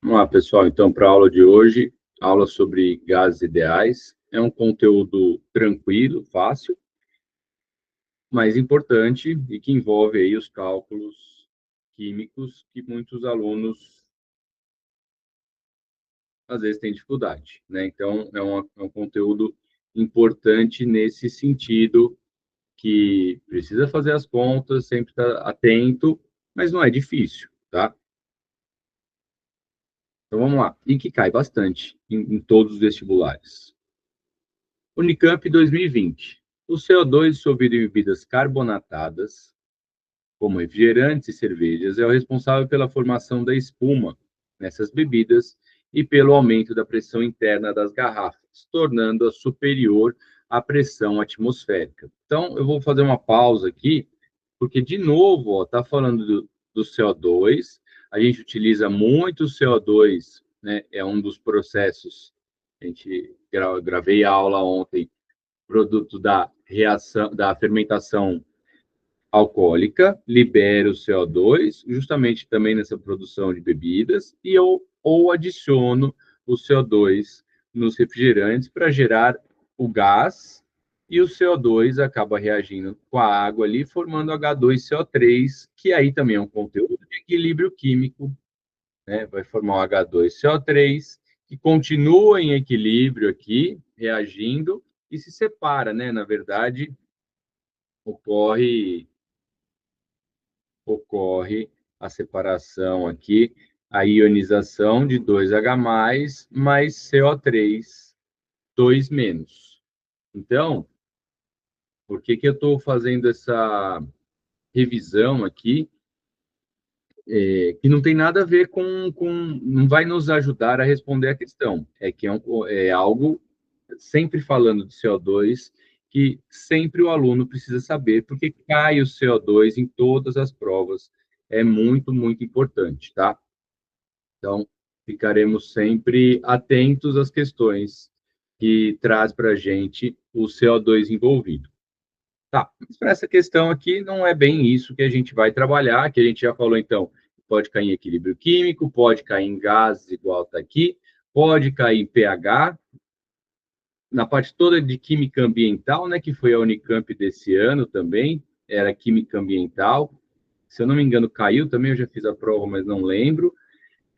Vamos lá, pessoal. Então, para a aula de hoje, aula sobre gases ideais. É um conteúdo tranquilo, fácil, mas importante e que envolve aí os cálculos químicos que muitos alunos às vezes têm dificuldade, né? Então, é um conteúdo importante nesse sentido que precisa fazer as contas, sempre estar atento, mas não é difícil, tá? Então, vamos lá. E que cai bastante em todos os vestibulares. Unicamp 2020. O CO2 dissolvido em bebidas carbonatadas, como refrigerantes e cervejas, é o responsável pela formação da espuma nessas bebidas e pelo aumento da pressão interna das garrafas, tornando-a superior à pressão atmosférica. Então, eu vou fazer uma pausa aqui, porque, de novo, está falando do CO2, a gente utiliza muito o CO2, né? É um dos processos, a gente gravei a aula ontem, produto da reação, da fermentação alcoólica, libera o CO2, justamente também nessa produção de bebidas, e eu ou adiciono o CO2 nos refrigerantes para gerar o gás, e o CO2 acaba reagindo com a água ali, formando H2CO3, que aí também é um conteúdo de equilíbrio químico, né? Vai formar o H2CO3, que continua em equilíbrio aqui, reagindo, e se separa, né? Na verdade, ocorre a separação aqui, a ionização de 2H+, mais CO3, 2 menos. Então, por que eu estou fazendo essa revisão aqui? Que não tem nada a ver não vai nos ajudar a responder a questão. É algo, sempre falando de CO2, que sempre o aluno precisa saber, porque cai o CO2 em todas as provas. É muito, muito importante, tá? Então, ficaremos sempre atentos às questões que traz para a gente o CO2 envolvido. Tá, mas para essa questão aqui, não é bem isso que a gente vai trabalhar, que a gente já falou, então, pode cair em equilíbrio químico, pode cair em gases, igual está aqui, pode cair em pH, na parte toda de química ambiental, né, que foi a Unicamp desse ano também, era química ambiental, se eu não me engano, caiu também, eu já fiz a prova, mas não lembro.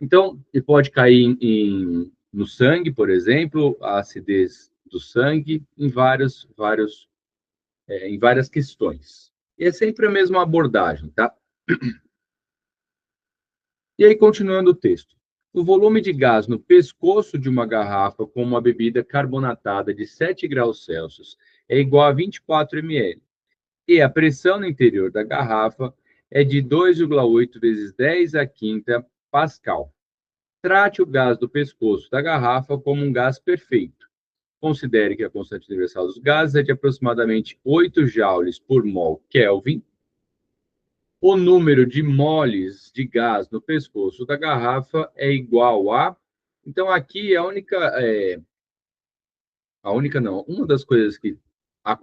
Então, ele pode cair no sangue, por exemplo, a acidez do sangue, em várias questões. E é sempre a mesma abordagem, tá? E aí, continuando o texto. O volume de gás no pescoço de uma garrafa com uma bebida carbonatada de 7 graus Celsius é igual a 24 ml. E a pressão no interior da garrafa é de 2,8 vezes 10 a quinta Pascal. Trate o gás do pescoço da garrafa como um gás perfeito. Considere que a constante universal dos gases é de aproximadamente 8 joules por mol Kelvin. O número de moles de gás no pescoço da garrafa é igual a... Então, aqui a única não, uma das coisas que a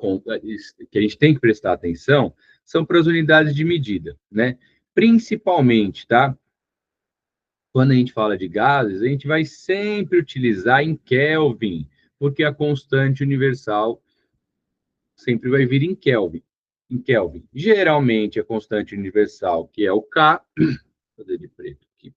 gente tem que prestar atenção são para as unidades de medida, né? Principalmente, tá? Quando a gente fala de gases, a gente vai sempre utilizar em Kelvin, porque a constante universal sempre vai vir em Kelvin. Em Kelvin. Geralmente, a constante universal, que é o K, vou fazer de preto aqui.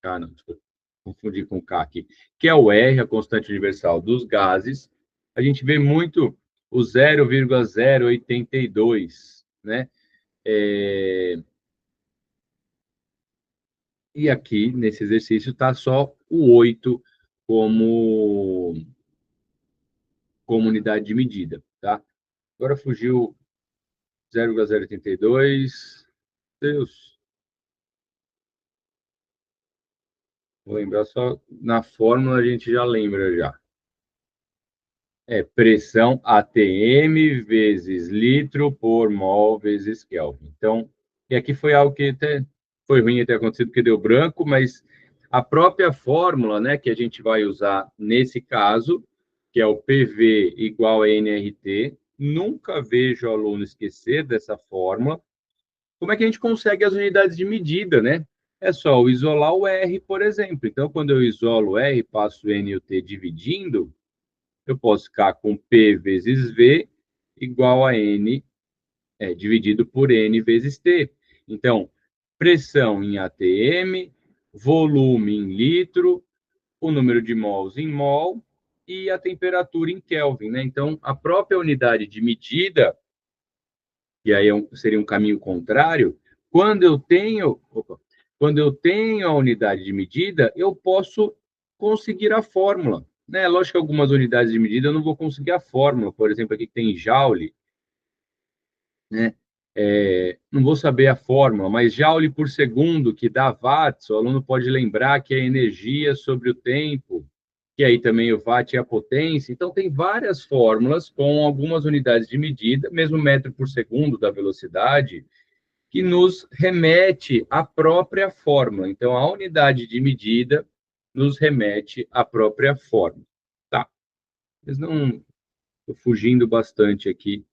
K, não, desculpa, confundi com K aqui, que é o R, a constante universal dos gases, a gente vê muito o 0,082, né? E aqui, nesse exercício, está só o 8 como, como unidade de medida, tá? Agora fugiu 0,082. Deus, vou lembrar só na fórmula, a gente já lembra já. É pressão ATM vezes litro por mol vezes Kelvin. Então, e aqui foi algo que até foi ruim ter acontecido porque deu branco, mas a própria fórmula, né, que a gente vai usar nesse caso, que é o PV igual a nRT, nunca vejo o aluno esquecer dessa fórmula, como é que a gente consegue as unidades de medida, né? É só eu isolar o R, por exemplo. Então, quando eu isolo o R, passo o N e o T dividindo, eu posso ficar com P vezes V igual a N dividido por N vezes T. Então, pressão em atm, volume em litro, o número de mols em mol e a temperatura em Kelvin, né? Então, a própria unidade de medida, e aí seria um caminho contrário, quando eu tenho, quando eu tenho a unidade de medida, eu posso conseguir a fórmula, né? Lógico que algumas unidades de medida eu não vou conseguir a fórmula, por exemplo, aqui tem Joule, né? Não vou saber a fórmula, mas Joule por segundo, que dá watts, o aluno pode lembrar que é energia sobre o tempo, que aí também o watt é a potência. Então, tem várias fórmulas com algumas unidades de medida, mesmo metro por segundo da velocidade, que nos remete à própria fórmula. Então, a unidade de medida nos remete à própria fórmula. Tá? Mas não estou fugindo bastante aqui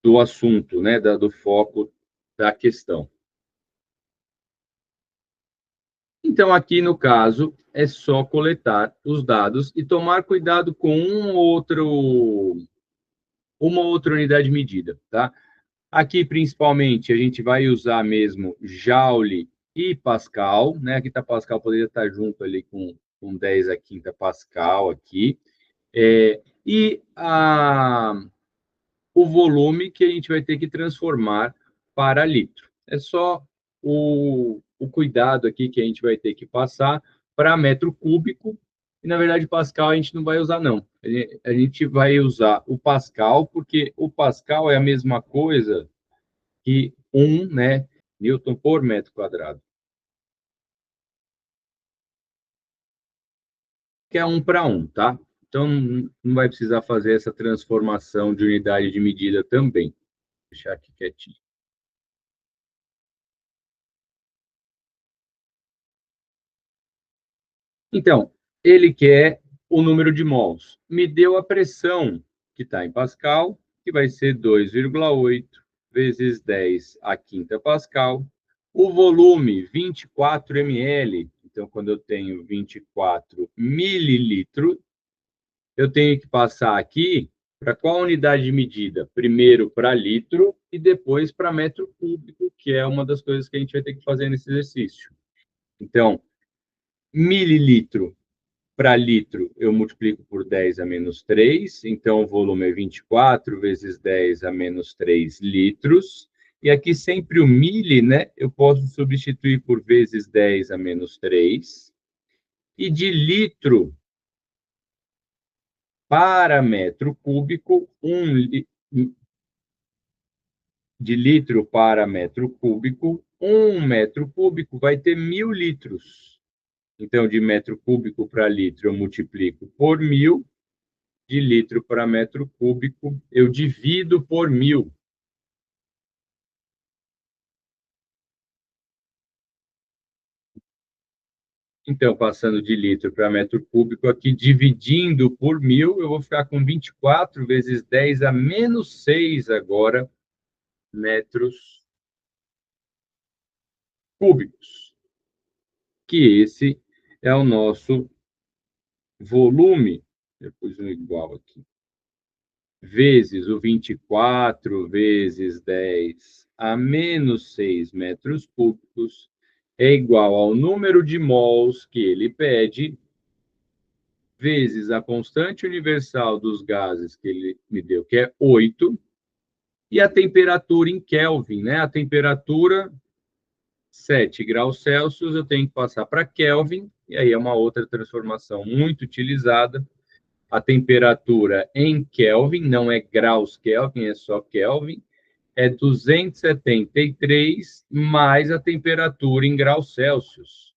do assunto, né, do foco da questão. Então, aqui no caso, é só coletar os dados e tomar cuidado com uma outra unidade de medida, tá? Aqui, principalmente, a gente vai usar mesmo Joule e Pascal, né? Aqui está Pascal, poderia estar junto ali com 10 a quinta Pascal aqui. E o volume que a gente vai ter que transformar para litro. É só o cuidado aqui que a gente vai ter que passar para metro cúbico, e na verdade Pascal a gente não vai usar não. A gente vai usar o Pascal, porque o Pascal é a mesma coisa que 1, né, Newton por metro quadrado, que é 1 para 1, tá? Então não vai precisar fazer essa transformação de unidade de medida também. Vou deixar aqui quietinho. Então, ele quer o número de mols. Me deu a pressão, que está em Pascal, que vai ser 2,8 vezes 10 a quinta Pascal. O volume, 24 ml. Então, quando eu tenho 24 mililitros, eu tenho que passar aqui para qual unidade de medida? Primeiro para litro e depois para metro cúbico, que é uma das coisas que a gente vai ter que fazer nesse exercício. Então, mililitro para litro, eu multiplico por 10 a menos 3, então o volume é 24 vezes 10 a menos 3 litros. E aqui sempre o mili, né? Eu posso substituir por vezes 10 a menos 3. E de litro para metro cúbico, de litro para metro cúbico, 1 metro cúbico vai ter 1.000 litros. Então, de metro cúbico para litro, eu multiplico por 1.000. De litro para metro cúbico, eu divido por 1.000. Então, passando de litro para metro cúbico, aqui dividindo por 1.000, eu vou ficar com 24 vezes 10 a menos 6 agora, metros cúbicos. Que esse é o nosso volume. Depois um igual aqui. Vezes o 24 vezes 10 a menos 6 metros cúbicos é igual ao número de mols que ele pede, vezes a constante universal dos gases que ele me deu, que é 8, e a temperatura em Kelvin, né? A temperatura, 7 graus Celsius, eu tenho que passar para Kelvin, e aí é uma outra transformação muito utilizada. A temperatura em Kelvin, não é graus Kelvin, é só Kelvin, é 273 mais a temperatura em graus Celsius.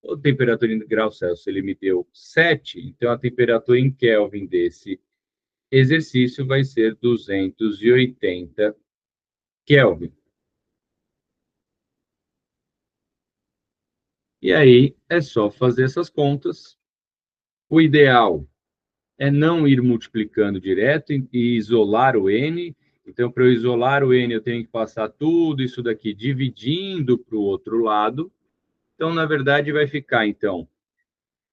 A temperatura em graus Celsius ele me deu 7, então a temperatura em Kelvin desse exercício vai ser 280 Kelvin. E aí é só fazer essas contas. O ideal é não ir multiplicando direto e isolar o N Então, para eu isolar o N, eu tenho que passar tudo isso daqui dividindo para o outro lado. Então, na verdade, vai ficar, então,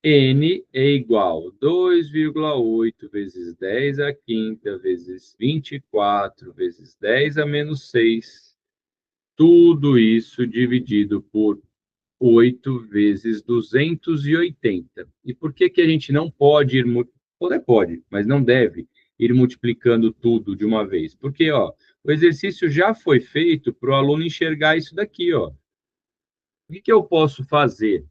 N é igual a 2,8 vezes 10 à quinta vezes 24 vezes 10 a menos 6. Tudo isso dividido por 8 vezes 280. E por que que a gente não pode ir... Pode, mas não deve ir multiplicando tudo de uma vez? Porque, ó, o exercício já foi feito para o aluno enxergar isso daqui, ó. O que que eu posso fazer?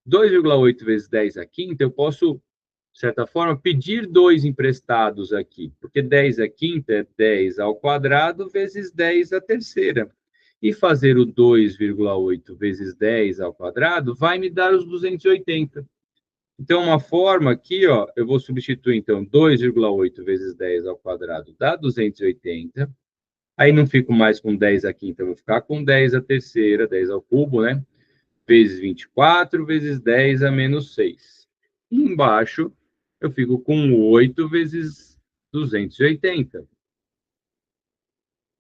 2,8 vezes 10 à quinta, eu posso, de certa forma, pedir 2 emprestados aqui, porque 10 à quinta é 10 ao quadrado vezes 10 à terceira. E fazer o 2,8 vezes 10 ao quadrado vai me dar os 280. Então, uma forma aqui, ó, eu vou substituir, então, 2,8 vezes 10 ao quadrado dá 280. Aí não fico mais com 10 à quinta, eu vou ficar com 10 à terceira, 10 ao cubo, né? Vezes 24, vezes 10 a menos 6. E embaixo, eu fico com 8 vezes 280.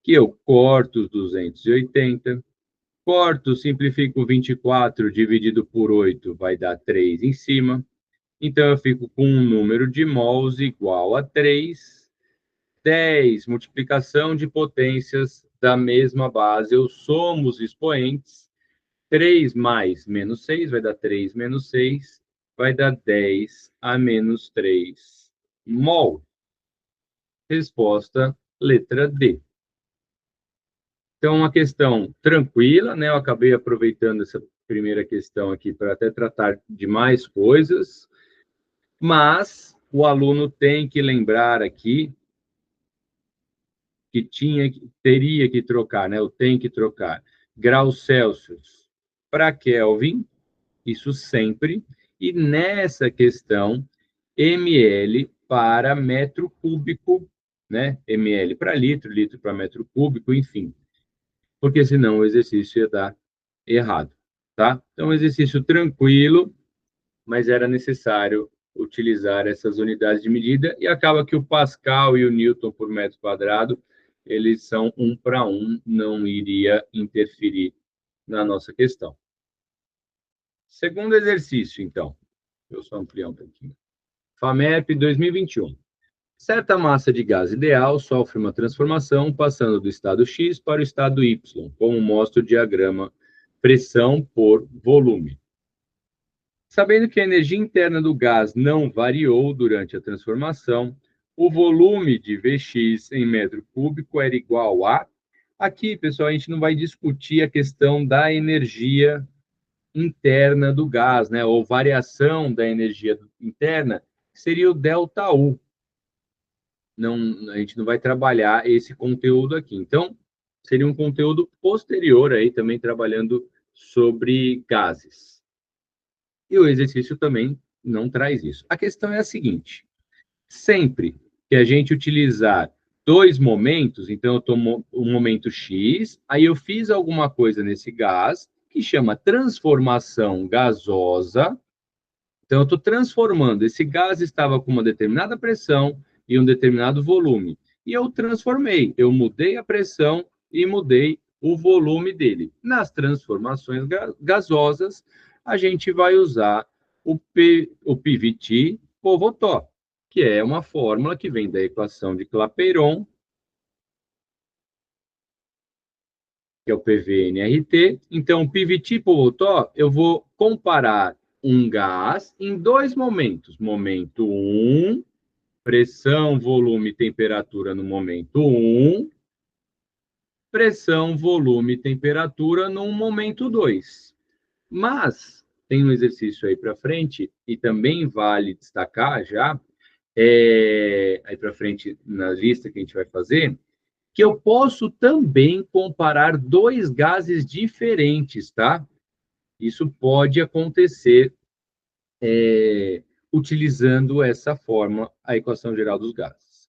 Que eu corto os 280, corto, simplifico 24 dividido por 8, vai dar 3 em cima. Então, eu fico com um número de mols igual a 3. 10, multiplicação de potências da mesma base, eu somo os expoentes. 3 mais menos 6 vai dar 3 menos 6, vai dar 10 a menos 3 mol. Resposta, letra D. Então, uma questão tranquila, né? Eu acabei aproveitando essa primeira questão aqui para até tratar de mais coisas, mas o aluno tem que lembrar aqui que teria que trocar, né? Eu tenho que trocar graus Celsius para Kelvin, isso sempre, e nessa questão, ml para metro cúbico, né? ml para litro, litro para metro cúbico, enfim, porque senão o exercício ia dar errado, tá? Então, exercício tranquilo, mas era necessário utilizar essas unidades de medida e acaba que o Pascal e o Newton por metro quadrado, eles são 1 para 1, não iria interferir na nossa questão. Segundo exercício, então, eu só ampliar um pouquinho. FAMEP 2021. Certa massa de gás ideal sofre uma transformação passando do estado X para o estado Y, como mostra o diagrama pressão por volume. Sabendo que a energia interna do gás não variou durante a transformação, o volume de Vx em metro cúbico era igual a... Aqui, pessoal, a gente não vai discutir a questão da energia interna do gás, né? Ou variação da energia interna, que seria o ΔU. Não, a gente não vai trabalhar esse conteúdo aqui. Então, seria um conteúdo posterior aí, também trabalhando sobre gases. E o exercício também não traz isso. A questão é a seguinte: sempre que a gente utilizar dois momentos, então eu tomo o momento X, aí eu fiz alguma coisa nesse gás, que chama transformação gasosa. Então, eu estou transformando. Esse gás estava com uma determinada pressão e um determinado volume. E eu transformei. Eu mudei a pressão e mudei o volume dele. Nas transformações gasosas, a gente vai usar o PVT Povotó, que é uma fórmula que vem da equação de Clapeyron, que é o PVNRT. Então, o PVT Povotó, eu vou comparar um gás em dois momentos. Momento 1, pressão, volume e temperatura no momento 1, pressão, volume e temperatura no momento 2. Mas tem um exercício aí para frente, e também vale destacar já, aí para frente na lista que a gente vai fazer, que eu posso também comparar dois gases diferentes, tá? Isso pode acontecer utilizando essa forma, a equação geral dos gases.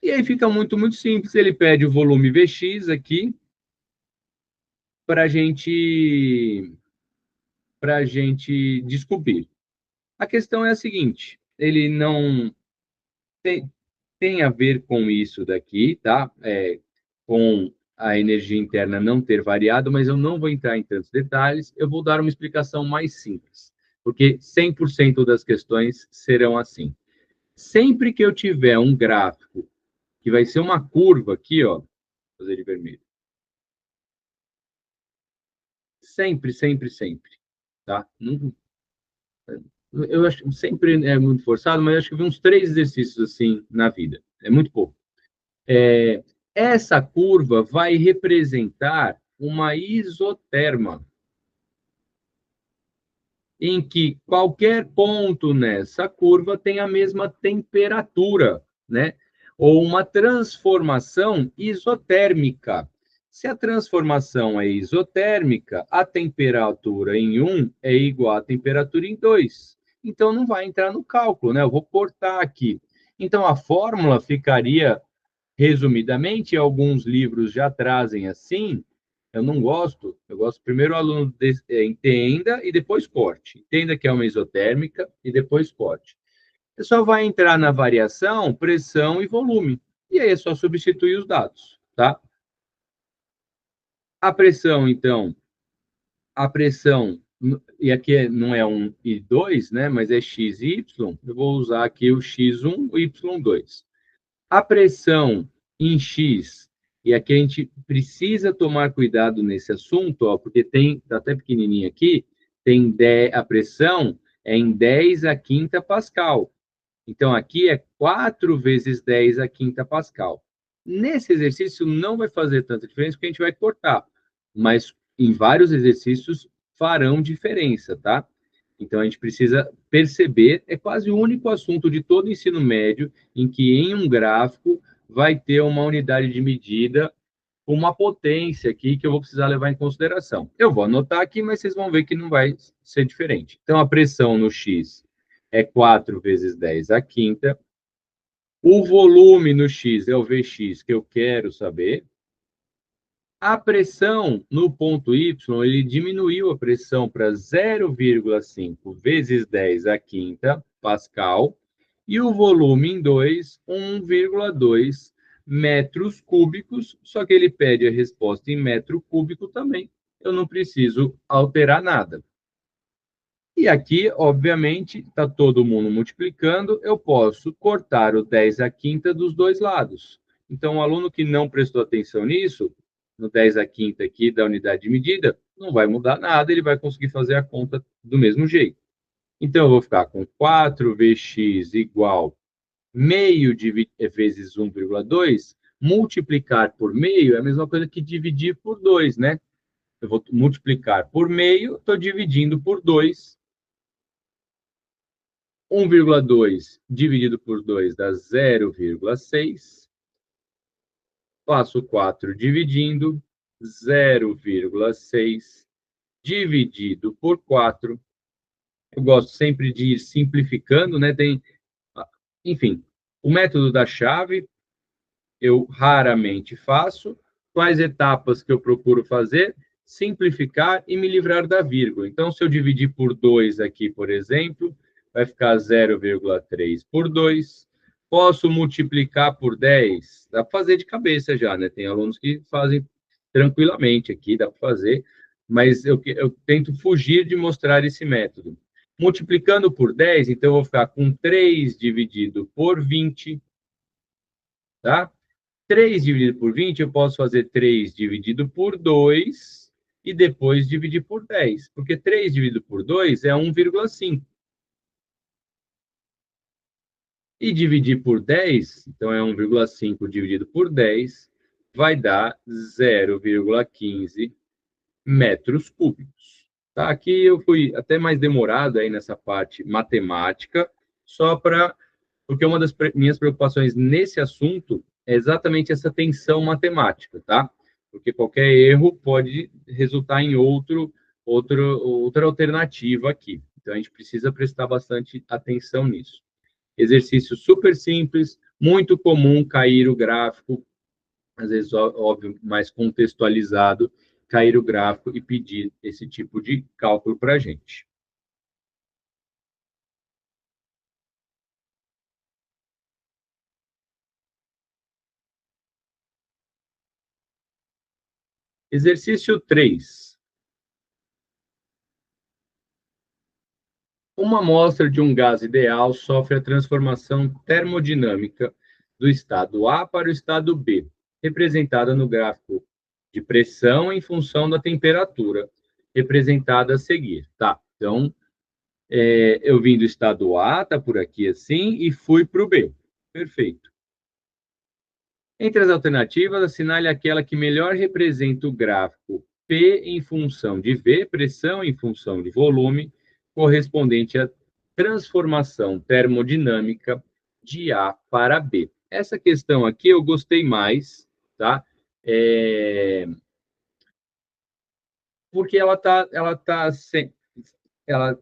E aí fica muito, muito simples. Ele pede o volume Vx aqui para a gente descobrir. A questão é a seguinte: ele não tem a ver com isso daqui, tá? Com a energia interna não ter variado, mas eu não vou entrar em tantos detalhes, eu vou dar uma explicação mais simples, porque 100% das questões serão assim. Sempre que eu tiver um gráfico que vai ser uma curva aqui, ó, vou fazer de vermelho. Sempre, sempre, sempre, tá? Eu acho que sempre é muito forçado, mas acho que vi uns 3 exercícios assim na vida. É muito pouco. Essa curva vai representar uma isoterma, em que qualquer ponto nessa curva tem a mesma temperatura, né? Ou uma transformação isotérmica. Se a transformação é isotérmica, a temperatura em 1 é igual à temperatura em 2. Então, não vai entrar no cálculo, né? Eu vou cortar aqui. Então, a fórmula ficaria, resumidamente, alguns livros já trazem assim. Eu não gosto, eu gosto primeiro o aluno entenda e depois corte. Entenda que é uma isotérmica e depois corte. Você só vai entrar na variação, pressão e volume. E aí é só substituir os dados, tá? A pressão, então, a pressão, e aqui não é 1 e 2, né? Mas é x e y. Eu vou usar aqui o x1 e o y2. A pressão em X, e aqui a gente precisa tomar cuidado nesse assunto, ó, porque tá até pequenininho aqui, a pressão é em 10 a quinta pascal. Então, aqui é 4 vezes 10 a quinta pascal. Nesse exercício não vai fazer tanta diferença, porque a gente vai cortar, mas em vários exercícios farão diferença, tá? Então, a gente precisa perceber, é quase o único assunto de todo o ensino médio em que, em um gráfico, vai ter uma unidade de medida, uma potência aqui que eu vou precisar levar em consideração. Eu vou anotar aqui, mas vocês vão ver que não vai ser diferente. Então, a pressão no X é 4 vezes 10 à quinta. O volume no X é o Vx que eu quero saber. A pressão no ponto Y, ele diminuiu a pressão para 0,5 vezes 10 à quinta pascal, e o volume em 2, 1,2 metros cúbicos, só que ele pede a resposta em metro cúbico também. Eu não preciso alterar nada. E aqui, obviamente, está todo mundo multiplicando, eu posso cortar o 10 à quinta dos dois lados. Então, o aluno que não prestou atenção nisso, no 10 à quinta aqui da unidade de medida, não vai mudar nada, ele vai conseguir fazer a conta do mesmo jeito. Então, eu vou ficar com 4Vx igual meio vezes 1,2, multiplicar por meio é a mesma coisa que dividir por 2, né? Eu vou multiplicar por meio, estou dividindo por 2. 1,2 dividido por 2 dá 0,6. Faço 4 dividindo, 0,6 dividido por 4. Eu gosto sempre de ir simplificando, né? Enfim, o método da chave eu raramente faço. Quais etapas que eu procuro fazer? Simplificar e me livrar da vírgula. Então, se eu dividir por 2 aqui, por exemplo, vai ficar 0,3 por 2. Posso multiplicar por 10? Dá para fazer de cabeça já, né? Tem alunos que fazem tranquilamente aqui, dá para fazer, mas eu tento fugir de mostrar esse método. Multiplicando por 10, então eu vou ficar com 3 dividido por 20, tá? 3 dividido por 20, eu posso fazer 3 dividido por 2 e depois dividir por 10, porque 3 dividido por 2 é 1,5. E dividir por 10, então é 1,5 dividido por 10, vai dar 0,15 metros cúbicos. Tá? Aqui eu fui até mais demorado aí nessa parte matemática, só para porque uma das minhas preocupações nesse assunto é exatamente essa tensão matemática, tá? Porque qualquer erro pode resultar em outra alternativa aqui. Então, a gente precisa prestar bastante atenção nisso. Exercício super simples, muito comum cair o gráfico, às vezes, óbvio, mais contextualizado, cair o gráfico e pedir esse tipo de cálculo para a gente. Exercício 3. Uma amostra de um gás ideal sofre a transformação termodinâmica do estado A para o estado B, representada no gráfico de pressão em função da temperatura, representada a seguir. Tá, então, eu vim do estado A, tá por aqui assim, e fui para o B. Perfeito. Entre as alternativas, assinale aquela que melhor representa o gráfico P em função de V, pressão em função de volume, correspondente à transformação termodinâmica de A para B. Essa questão aqui eu gostei mais, tá? Porque ela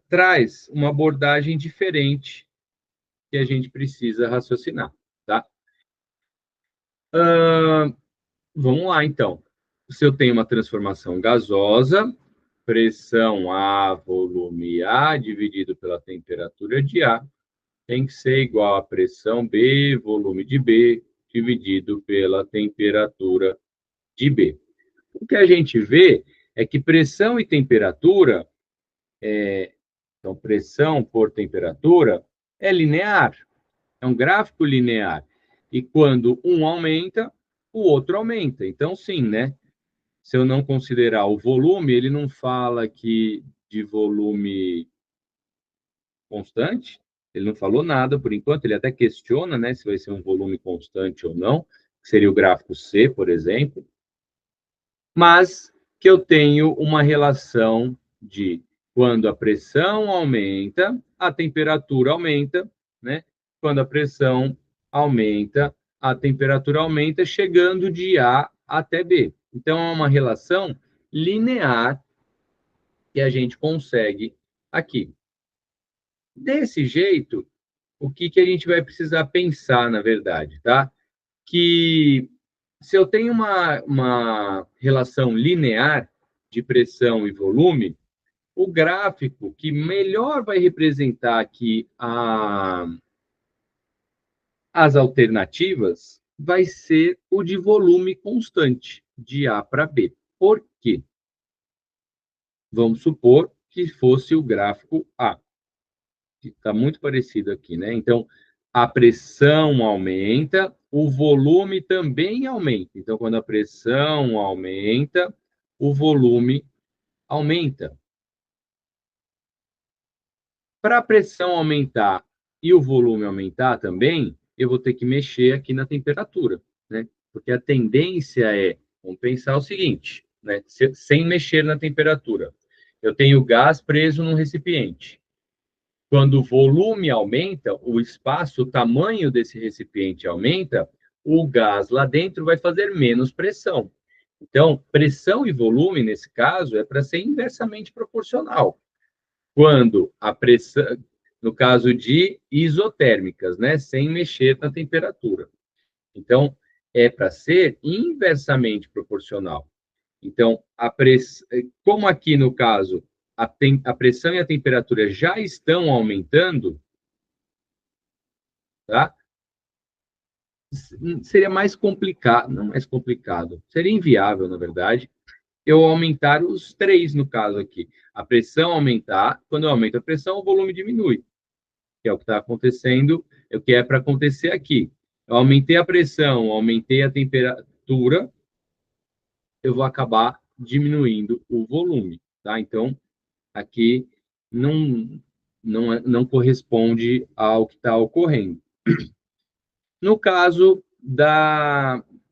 traz uma abordagem diferente que a gente precisa raciocinar, tá? Vamos lá, então. Se eu tenho uma transformação gasosa, pressão A, volume A, dividido pela temperatura de A, tem que ser igual a pressão B, volume de B, dividido pela temperatura de B. O que a gente vê é que pressão e temperatura, então pressão por temperatura, é linear, é um gráfico linear. E quando um aumenta, o outro aumenta. Então, sim, né? Se eu não considerar o volume, ele não fala aqui de volume constante, ele não falou nada por enquanto, ele até questiona, né, se vai ser um volume constante ou não, que seria o gráfico C, por exemplo, mas que eu tenho uma relação de quando a pressão aumenta, a temperatura aumenta, né? Quando a pressão aumenta, a temperatura aumenta, chegando de A até B. Então, é uma relação linear que a gente consegue aqui. Desse jeito, o que a gente vai precisar pensar, na verdade, tá? Que se eu tenho uma relação linear de pressão e volume, o gráfico que melhor vai representar aqui as alternativas vai ser o de volume constante, de A para B. Por quê? Vamos supor que fosse o gráfico A, que está muito parecido aqui, né? Então, a pressão aumenta, o volume também aumenta. Então, quando a pressão aumenta, o volume aumenta. Para a pressão aumentar e o volume aumentar também, eu vou ter que mexer aqui na temperatura, né? Porque a tendência é, vamos pensar o seguinte, né? Sem mexer na temperatura. Eu tenho gás preso num recipiente. Quando o volume aumenta, o espaço, o tamanho desse recipiente aumenta, o gás lá dentro vai fazer menos pressão. Então, pressão e volume, nesse caso, é para ser inversamente proporcional. Quando a pressão, no caso de isotérmicas, né, sem mexer na temperatura. Então, é para ser inversamente proporcional. Então, como aqui no caso, a pressão e a temperatura já estão aumentando, tá? Seria mais complicado, não mais complicado, seria inviável, na verdade, eu aumentar os três, no caso aqui. A pressão aumentar, quando eu aumento a pressão, o volume diminui, que é o que está acontecendo, é o que é para acontecer aqui. Eu aumentei a pressão, aumentei a temperatura, eu vou acabar diminuindo o volume, tá? Então, aqui não corresponde ao que está ocorrendo. No caso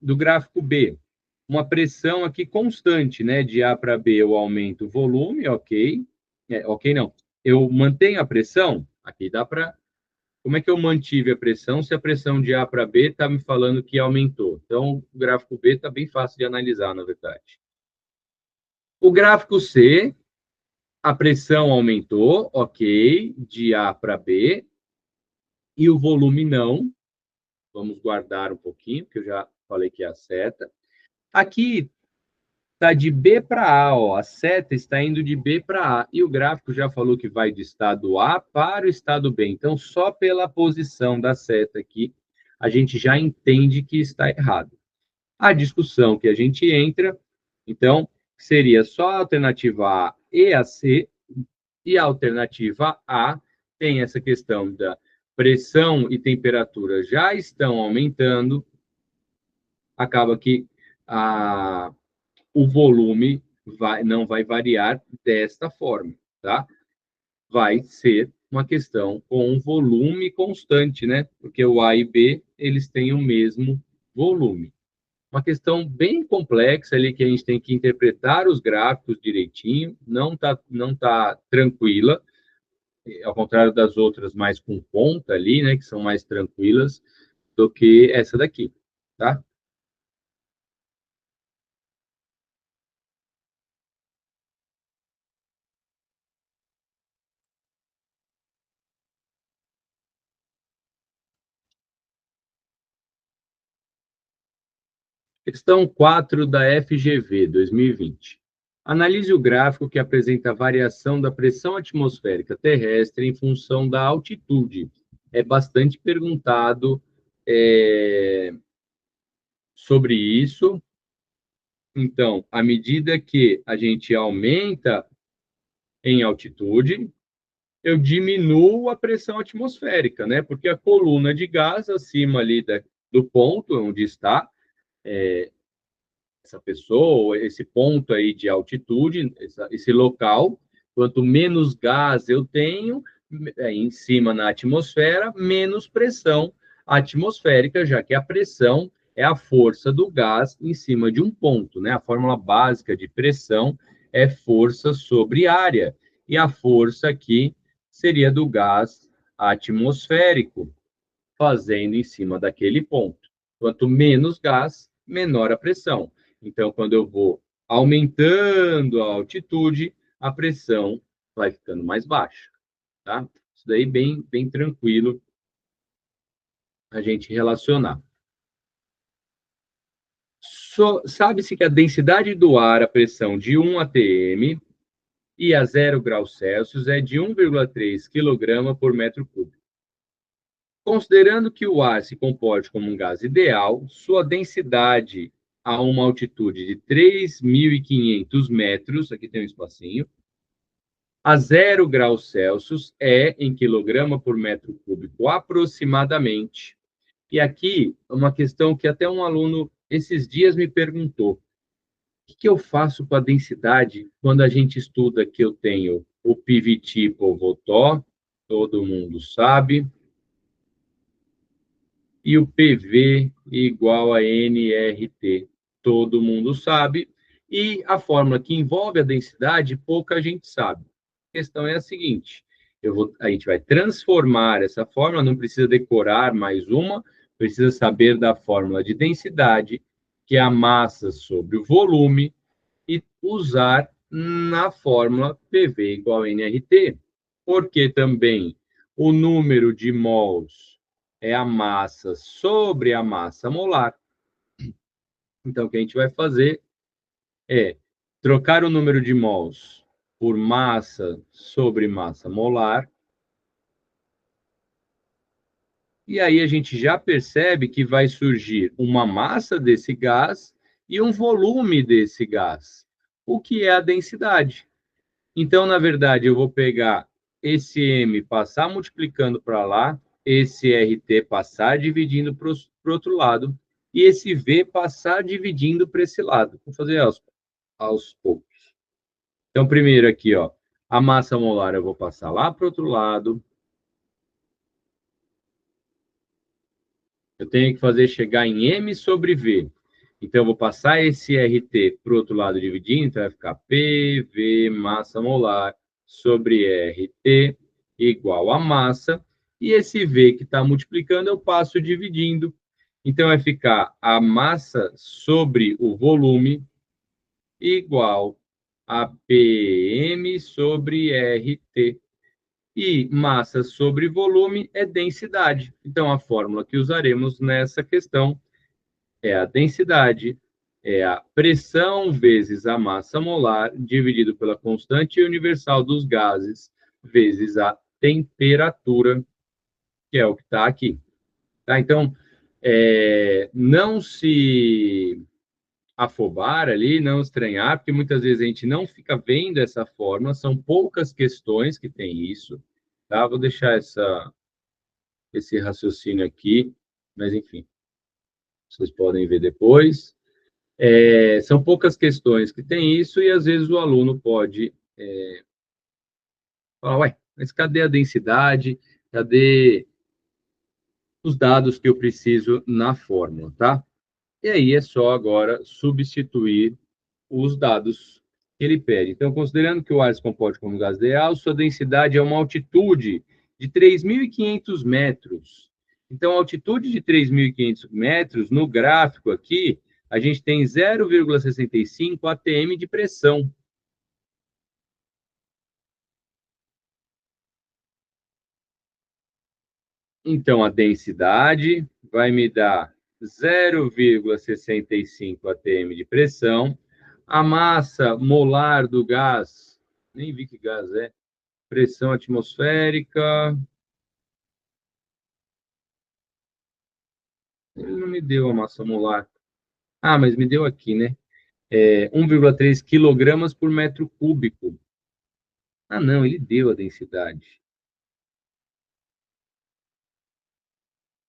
do gráfico B, uma pressão aqui constante, né? De A para B eu aumento o volume, ok. Ok, não. Eu mantenho a pressão, aqui dá para... Como é que eu mantive a pressão se a pressão de A para B está me falando que aumentou? Então, o gráfico B está bem fácil de analisar, na verdade. O gráfico C, a pressão aumentou, ok, de A para B, e o volume não. Vamos guardar um pouquinho, porque eu já falei que é a seta. Aqui está de B para A, ó, a seta está indo de B para A, e o gráfico já falou que vai do estado A para o estado B. Então, só pela posição da seta aqui, a gente já entende que está errado. A discussão que a gente entra Então, seria só a alternativa A e a C, e a alternativa A tem essa questão da pressão e temperatura já estão aumentando, acaba que o volume não vai variar desta forma, tá? Vai ser uma questão com um volume constante, né? Porque o A e B, eles têm o mesmo volume. Uma questão bem complexa ali que a gente tem que interpretar os gráficos direitinho, não tá tranquila, ao contrário das outras mais com ponta ali, né, que são mais tranquilas do que essa daqui, tá? Questão 4 da FGV 2020. Analise o gráfico que apresenta a variação da pressão atmosférica terrestre em função da altitude. É bastante perguntado sobre isso. Então, à medida que a gente aumenta em altitude, eu diminuo a pressão atmosférica, né? Porque a coluna de gás acima ali do ponto onde está essa pessoa, esse ponto aí de altitude, esse local, quanto menos gás eu tenho em cima na atmosfera, menos pressão atmosférica, já que a pressão é a força do gás em cima de um ponto, né? A fórmula básica de pressão é força sobre área, e a força aqui seria do gás atmosférico, fazendo em cima daquele ponto. Quanto menos gás, menor a pressão. Então, quando eu vou aumentando a altitude, a pressão vai ficando mais baixa, tá? Isso daí bem tranquilo a gente relacionar. Sabe-se que a densidade do ar, a pressão de 1 atm e a 0 graus Celsius é de 1,3 kg por metro cúbico. Considerando que o ar se comporte como um gás ideal, sua densidade a uma altitude de 3.500 metros, aqui tem um espacinho, a 0 graus Celsius é em quilograma por metro cúbico aproximadamente. E aqui, uma questão que até um aluno esses dias me perguntou: o que eu faço com a densidade quando a gente estuda que eu tenho o PVT por Votó, todo mundo sabe, e o PV igual a nRT, todo mundo sabe, e a fórmula que envolve a densidade, pouca gente sabe. A questão é a seguinte: a gente vai transformar essa fórmula, não precisa decorar mais uma, precisa saber da fórmula de densidade, que é a massa sobre o volume, e usar na fórmula PV igual a nRT, porque também o número de mols é a massa sobre a massa molar. Então, o que a gente vai fazer é trocar o número de mols por massa sobre massa molar, e aí a gente já percebe que vai surgir uma massa desse gás e um volume desse gás, o que é a densidade. Então, na verdade, eu vou pegar esse M, passar multiplicando para lá, esse RT passar dividindo para o outro lado, e esse V passar dividindo para esse lado. Vou fazer aos poucos. Então, primeiro aqui, ó, a massa molar eu vou passar lá para o outro lado. Eu tenho que fazer chegar em M sobre V. Então, eu vou passar esse RT para o outro lado dividindo, então vai ficar PV massa molar sobre RT igual a massa. E esse V que está multiplicando, eu passo dividindo. Então, vai ficar a massa sobre o volume igual a PM sobre RT. E massa sobre volume é densidade. Então, a fórmula que usaremos nessa questão é a densidade, é a pressão vezes a massa molar, dividido pela constante universal dos gases, vezes a temperatura, que é o que está aqui. Tá? Então, não se afobar ali, não estranhar, porque muitas vezes a gente não fica vendo essa fórmula, são poucas questões que tem isso, tá? Vou deixar esse raciocínio aqui, mas enfim, vocês podem ver depois. São poucas questões que tem isso, e às vezes o aluno pode falar, ué, mas cadê a densidade? Cadê os dados que eu preciso na fórmula, tá? E aí é só agora substituir os dados que ele pede. Então, considerando que o ar se comporta como gás ideal, sua densidade é uma altitude de 3.500 metros. Então, a altitude de 3.500 metros, no gráfico aqui, a gente tem 0,65 atm de pressão. Então, a densidade vai me dar 0,65 atm de pressão. A massa molar do gás, nem vi que gás é, pressão atmosférica. Ele não me deu a massa molar. Ah, mas me deu aqui, né? 1,3 quilogramas por metro cúbico. Ah, não, ele deu a densidade.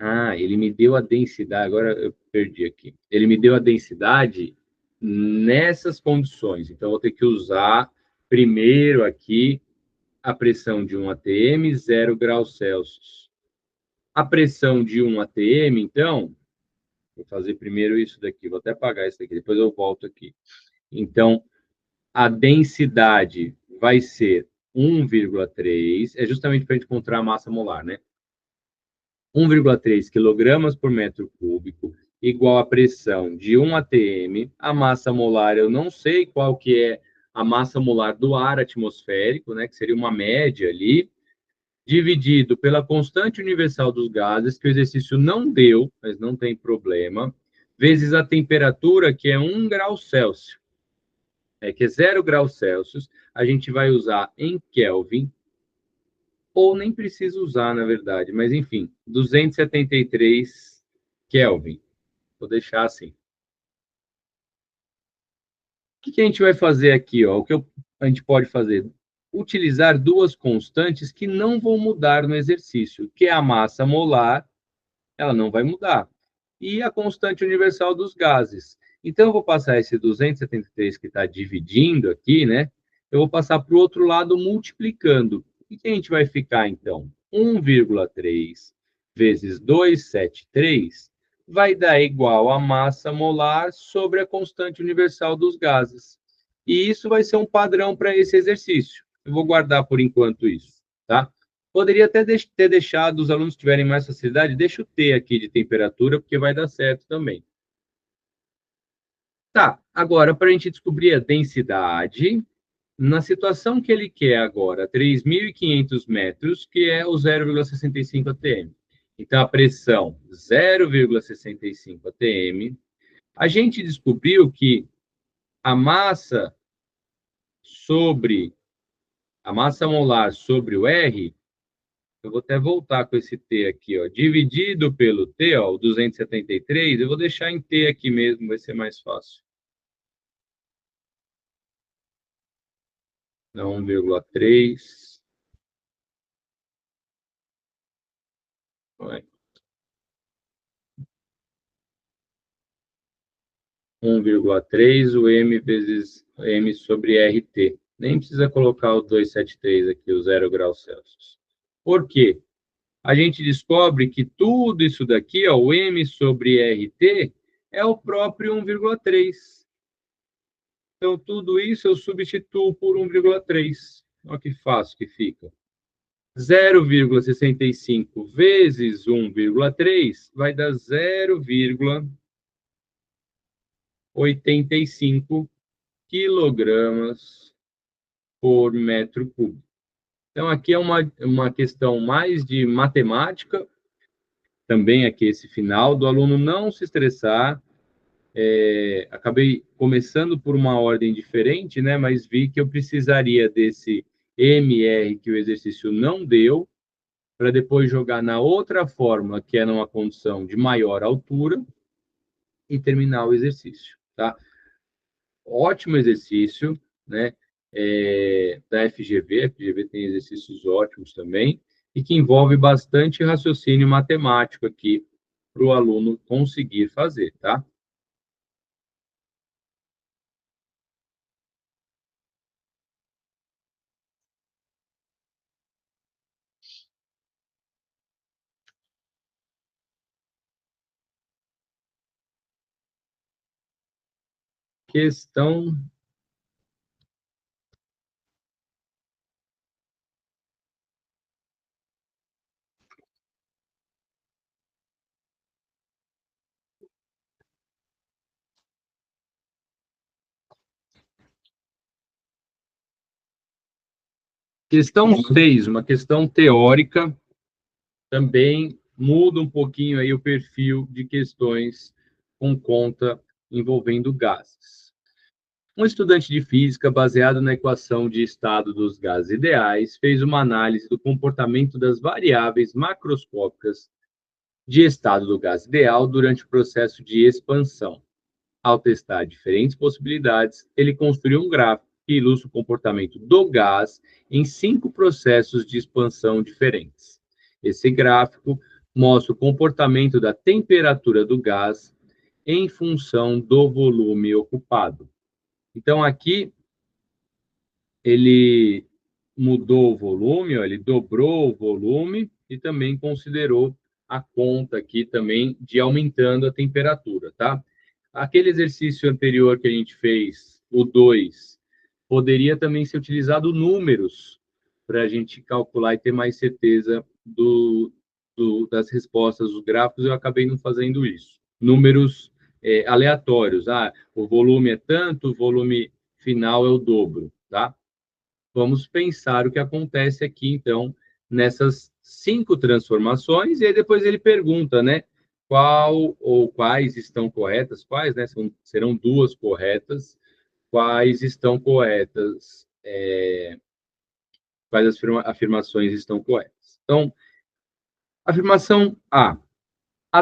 Ah, ele me deu a densidade. Agora eu perdi aqui. Ele me deu a densidade nessas condições. Então, eu vou ter que usar primeiro aqui a pressão de 1 atm, 0 graus Celsius. A pressão de 1 atm, então, vou fazer primeiro isso daqui. Vou até apagar isso daqui, depois eu volto aqui. Então, a densidade vai ser 1,3, é justamente para a gente encontrar a massa molar, né? 1,3 quilogramas por metro cúbico, igual a pressão de 1 atm. A massa molar, eu não sei qual que é a massa molar do ar atmosférico, né? Que seria uma média ali, dividido pela constante universal dos gases, que o exercício não deu, mas não tem problema, vezes a temperatura, que é 1 grau Celsius. Que é 0 graus Celsius, a gente vai usar em Kelvin, ou nem precisa usar, na verdade, mas enfim, 273 Kelvin. Vou deixar assim. O que a gente vai fazer aqui? Ó? O que a gente pode fazer? Utilizar duas constantes que não vão mudar no exercício, que é a massa molar, ela não vai mudar, e a constante universal dos gases. Então, eu vou passar esse 273 que está dividindo aqui, né? Eu vou passar para o outro lado multiplicando. O que a gente vai ficar, então? 1,3 vezes 273 vai dar igual a massa molar sobre a constante universal dos gases. E isso vai ser um padrão para esse exercício. Eu vou guardar por enquanto isso, tá? Poderia até ter deixado, os alunos tiverem mais facilidade, deixa o T aqui de temperatura, porque vai dar certo também. Tá, agora, para a gente descobrir a densidade, na situação que ele quer agora, 3.500 metros, que é o 0,65 atm. Então, a pressão 0,65 atm. A gente descobriu que a massa sobre a massa molar sobre o R, eu vou até voltar com esse T aqui, ó, dividido pelo T, ó, o 273, eu vou deixar em T aqui mesmo, vai ser mais fácil. Então, 1,3. Vai. 1,3, o M vezes M sobre RT. Nem precisa colocar o 273 aqui, o 0 graus Celsius. Por quê? A gente descobre que tudo isso daqui, ó, o M sobre RT, é o próprio 1,3. Então, tudo isso eu substituo por 1,3. Olha que fácil que fica. 0,65 vezes 1,3 vai dar 0,85 quilogramas por metro cúbico. Então, aqui é uma questão mais de matemática, também aqui esse final, do aluno não se estressar. Acabei começando por uma ordem diferente, né? Mas vi que eu precisaria desse MR que o exercício não deu, para depois jogar na outra fórmula, que é numa condição de maior altura, e terminar o exercício, tá? ótimo exercício, né? Da FGV. A FGV tem exercícios ótimos também, e que envolve bastante raciocínio matemático aqui para o aluno conseguir fazer, tá? Questão Questão 6, uma questão teórica, também muda um pouquinho aí o perfil de questões com conta envolvendo gases. Um estudante de física, baseado na equação de estado dos gases ideais, fez uma análise do comportamento das variáveis macroscópicas de estado do gás ideal durante o processo de expansão. Ao testar diferentes possibilidades, ele construiu um gráfico que ilustra o comportamento do gás em 5 processos de expansão diferentes. Esse gráfico mostra o comportamento da temperatura do gás em função do volume ocupado. Então, aqui, ele mudou o volume, ó, ele dobrou o volume e também considerou a conta aqui também de aumentando a temperatura, tá? Aquele exercício anterior que a gente fez, o 2, poderia também ser utilizado números para a gente calcular e ter mais certeza das respostas dos gráficos. Eu acabei não fazendo isso. Números aleatórios. O volume é tanto, o volume final é o dobro, tá? Vamos pensar o que acontece aqui, então, nessas 5 transformações, e aí depois ele pergunta, né, qual ou quais estão corretas, quais, né, serão 2 corretas, quais estão corretas, quais as afirmações estão corretas. Então, afirmação A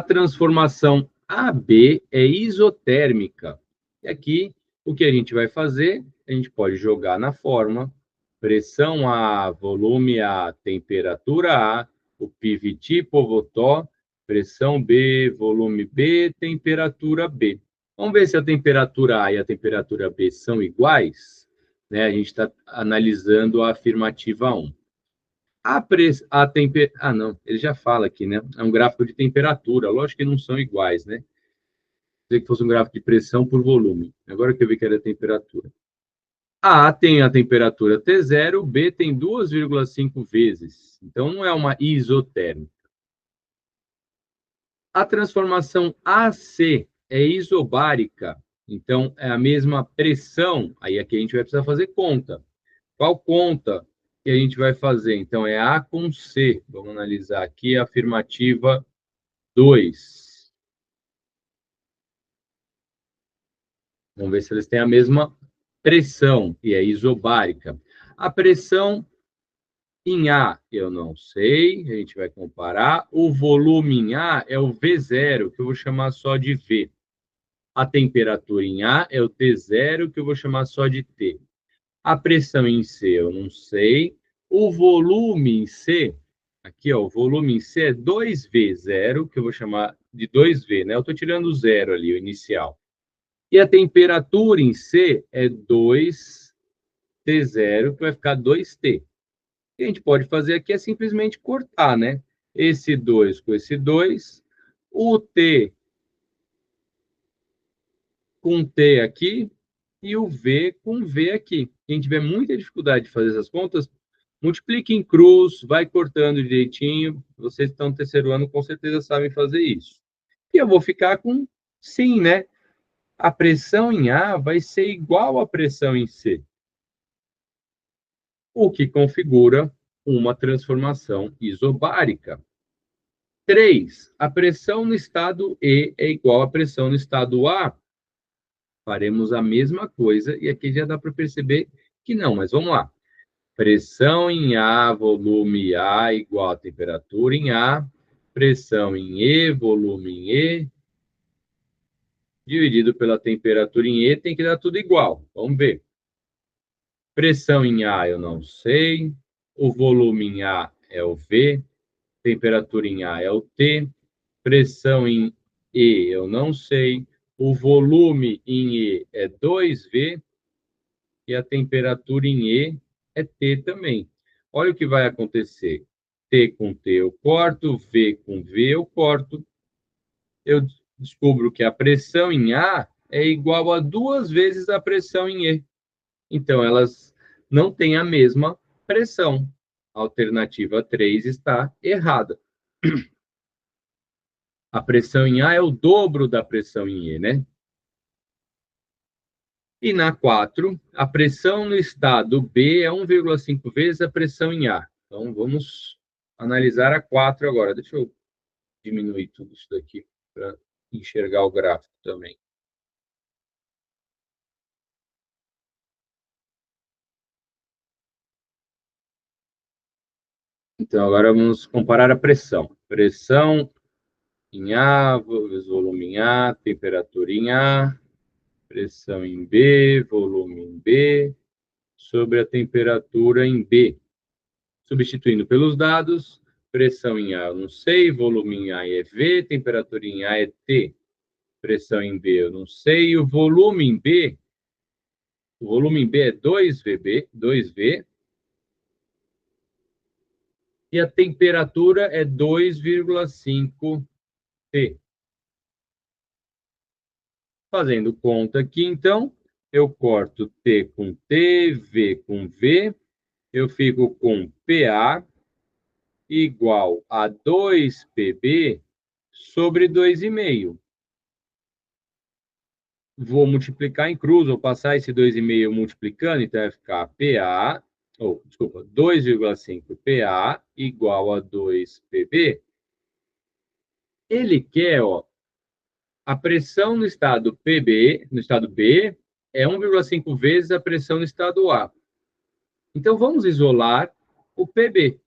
transformação AB é isotérmica. E aqui, o que a gente vai fazer? A gente pode jogar na fórmula pressão A, volume A, temperatura A, o PVT, povotó, pressão B, volume B, temperatura B. Vamos ver se a temperatura A e a temperatura B são iguais, né? A gente está analisando a afirmativa 1. Não, ele já fala aqui, né? É um gráfico de temperatura. Lógico que não são iguais, né? Dizer que fosse um gráfico de pressão por volume. Agora que eu vi que era temperatura. A tem a temperatura T0, B tem 2,5 vezes. Então, não é uma isotérmica. A transformação AC é isobárica. Então, é a mesma pressão. Aí aqui a gente vai precisar fazer conta. Qual conta que a gente vai fazer? Então, é A com C. Vamos analisar aqui a afirmativa 2. Vamos ver se eles têm a mesma pressão, e é isobárica. A pressão em A, eu não sei, a gente vai comparar. O volume em A é o V0, que eu vou chamar só de V. A temperatura em A é o T0, que eu vou chamar só de T. A pressão em C, eu não sei. O volume em C, aqui, ó, o volume em C é 2V0, que eu vou chamar de 2V, né? Eu estou tirando o zero ali, o inicial. E a temperatura em C é 2T0, que vai ficar 2T. O que a gente pode fazer aqui é simplesmente cortar, né? Esse 2 com esse 2, o T com T aqui e o V com V aqui. Quem tiver muita dificuldade de fazer essas contas, multiplique em cruz, vai cortando direitinho. Vocês que estão no terceiro ano com certeza sabem fazer isso. E eu vou ficar com sim, né? A pressão em A vai ser igual à pressão em C, o que configura uma transformação isobárica. 3. A pressão no estado E é igual à pressão no estado A. Faremos a mesma coisa, e aqui já dá para perceber que não, mas vamos lá. Pressão em A, volume A, igual a temperatura em A. Pressão em E, volume em E, dividido pela temperatura em E, tem que dar tudo igual. Vamos ver. Pressão em A eu não sei, o volume em A é o V, temperatura em A é o T, pressão em E eu não sei, o volume em E é 2V e a temperatura em E é T também. Olha o que vai acontecer. T com T eu corto, V com V eu corto. Eu descubro que a pressão em A é igual a 2 vezes a pressão em E. Então, elas não têm a mesma pressão. A alternativa 3 está errada. A pressão em A é o dobro da pressão em E, né? E na 4, a pressão no estado B é 1,5 vezes a pressão em A. Então, vamos analisar a 4 agora. Deixa eu diminuir tudo isso daqui para enxergar o gráfico também. Então, agora vamos comparar a pressão. Pressão em A, volume em A, temperatura em A, pressão em B, volume em B, sobre a temperatura em B. Substituindo pelos dados, pressão em A eu não sei, volume em A é V, temperatura em A é T. Pressão em B eu não sei, o volume em B é 2V, e a temperatura é 2,5 T. Fazendo conta aqui, então, eu corto T com T, V com V, eu fico com PA igual a 2PB sobre 2,5. Vou multiplicar em cruz, vou passar esse 2,5 multiplicando, então vai ficar PA, desculpa, 2,5 PA igual a 2PB. Ele quer, ó, a pressão no estado PB, no estado B, é 1,5 vezes a pressão no estado A. Então, vamos isolar o PB,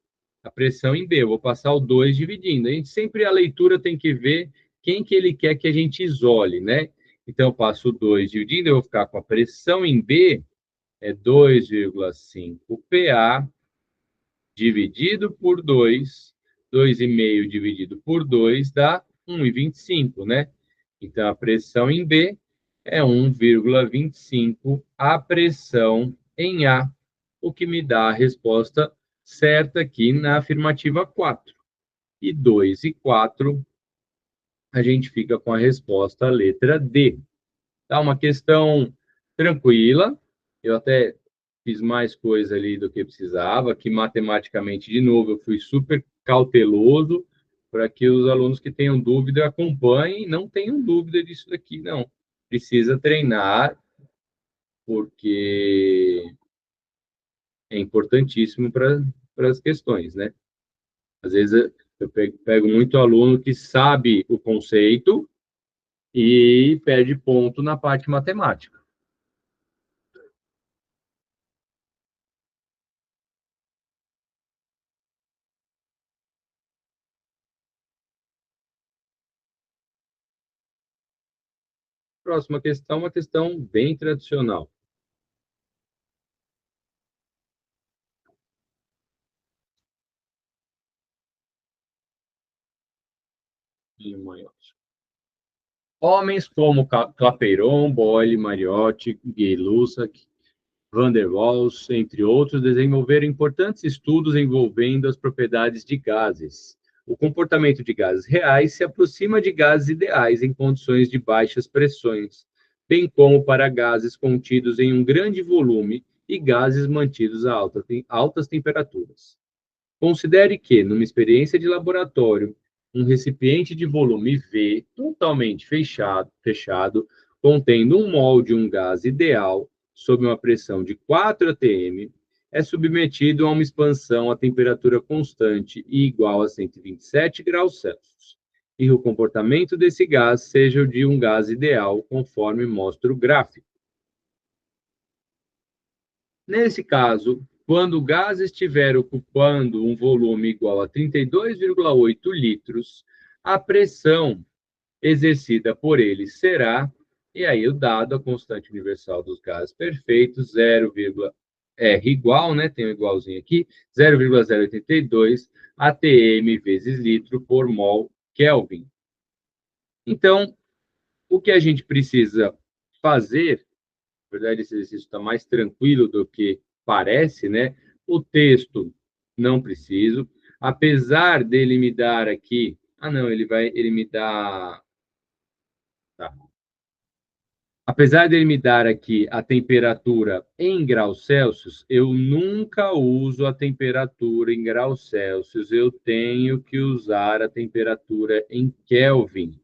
a pressão em B. Eu vou passar o 2 dividindo. A gente sempre, a leitura tem que ver quem que ele quer que a gente isole, né? Então, eu passo o 2 dividindo, eu vou ficar com a pressão em B, é 2,5 PA dividido por 2, 2,5 dividido por 2 dá 1,25, né? Então, a pressão em B é 1,25 a pressão em A, o que me dá a resposta certa aqui na afirmativa 4. E 2 e 4, a gente fica com a resposta letra D. Tá uma questão tranquila, eu até fiz mais coisa ali do que precisava, que matematicamente, de novo, eu fui super cauteloso para que os alunos que tenham dúvida acompanhem, não tenham dúvida disso daqui, não. Precisa treinar, porque é importantíssimo para as questões, né? Às vezes eu pego muito aluno que sabe o conceito e perde ponto na parte matemática. Próxima questão, uma questão bem tradicional. Homens como Clapeyron, Boyle, Mariotti, Gay-Lussac, Van der Waals, entre outros, desenvolveram importantes estudos envolvendo as propriedades de gases. O comportamento de gases reais se aproxima de gases ideais em condições de baixas pressões, bem como para gases contidos em um grande volume e gases mantidos a altas temperaturas. Considere que, numa experiência de laboratório, um recipiente de volume V totalmente fechado, contendo um mol de um gás ideal, sob uma pressão de 4 atm, é submetido a uma expansão a temperatura constante e igual a 127 graus Celsius, e o comportamento desse gás seja o de um gás ideal, conforme mostra o gráfico. Nesse caso, quando o gás estiver ocupando um volume igual a 32,8 litros, a pressão exercida por ele será E aí o dado, a constante universal dos gases perfeitos, 0, R igual, né? Tem um igualzinho aqui, 0,082 atm vezes litro por mol Kelvin. Então, o que a gente precisa fazer, na verdade, esse exercício está mais tranquilo do que parece, né? O texto não preciso, apesar dele me dar aqui, não, ele me dá, tá. Apesar dele me dar aqui a temperatura em graus Celsius, eu nunca uso a temperatura em graus Celsius, eu tenho que usar a temperatura em Kelvin.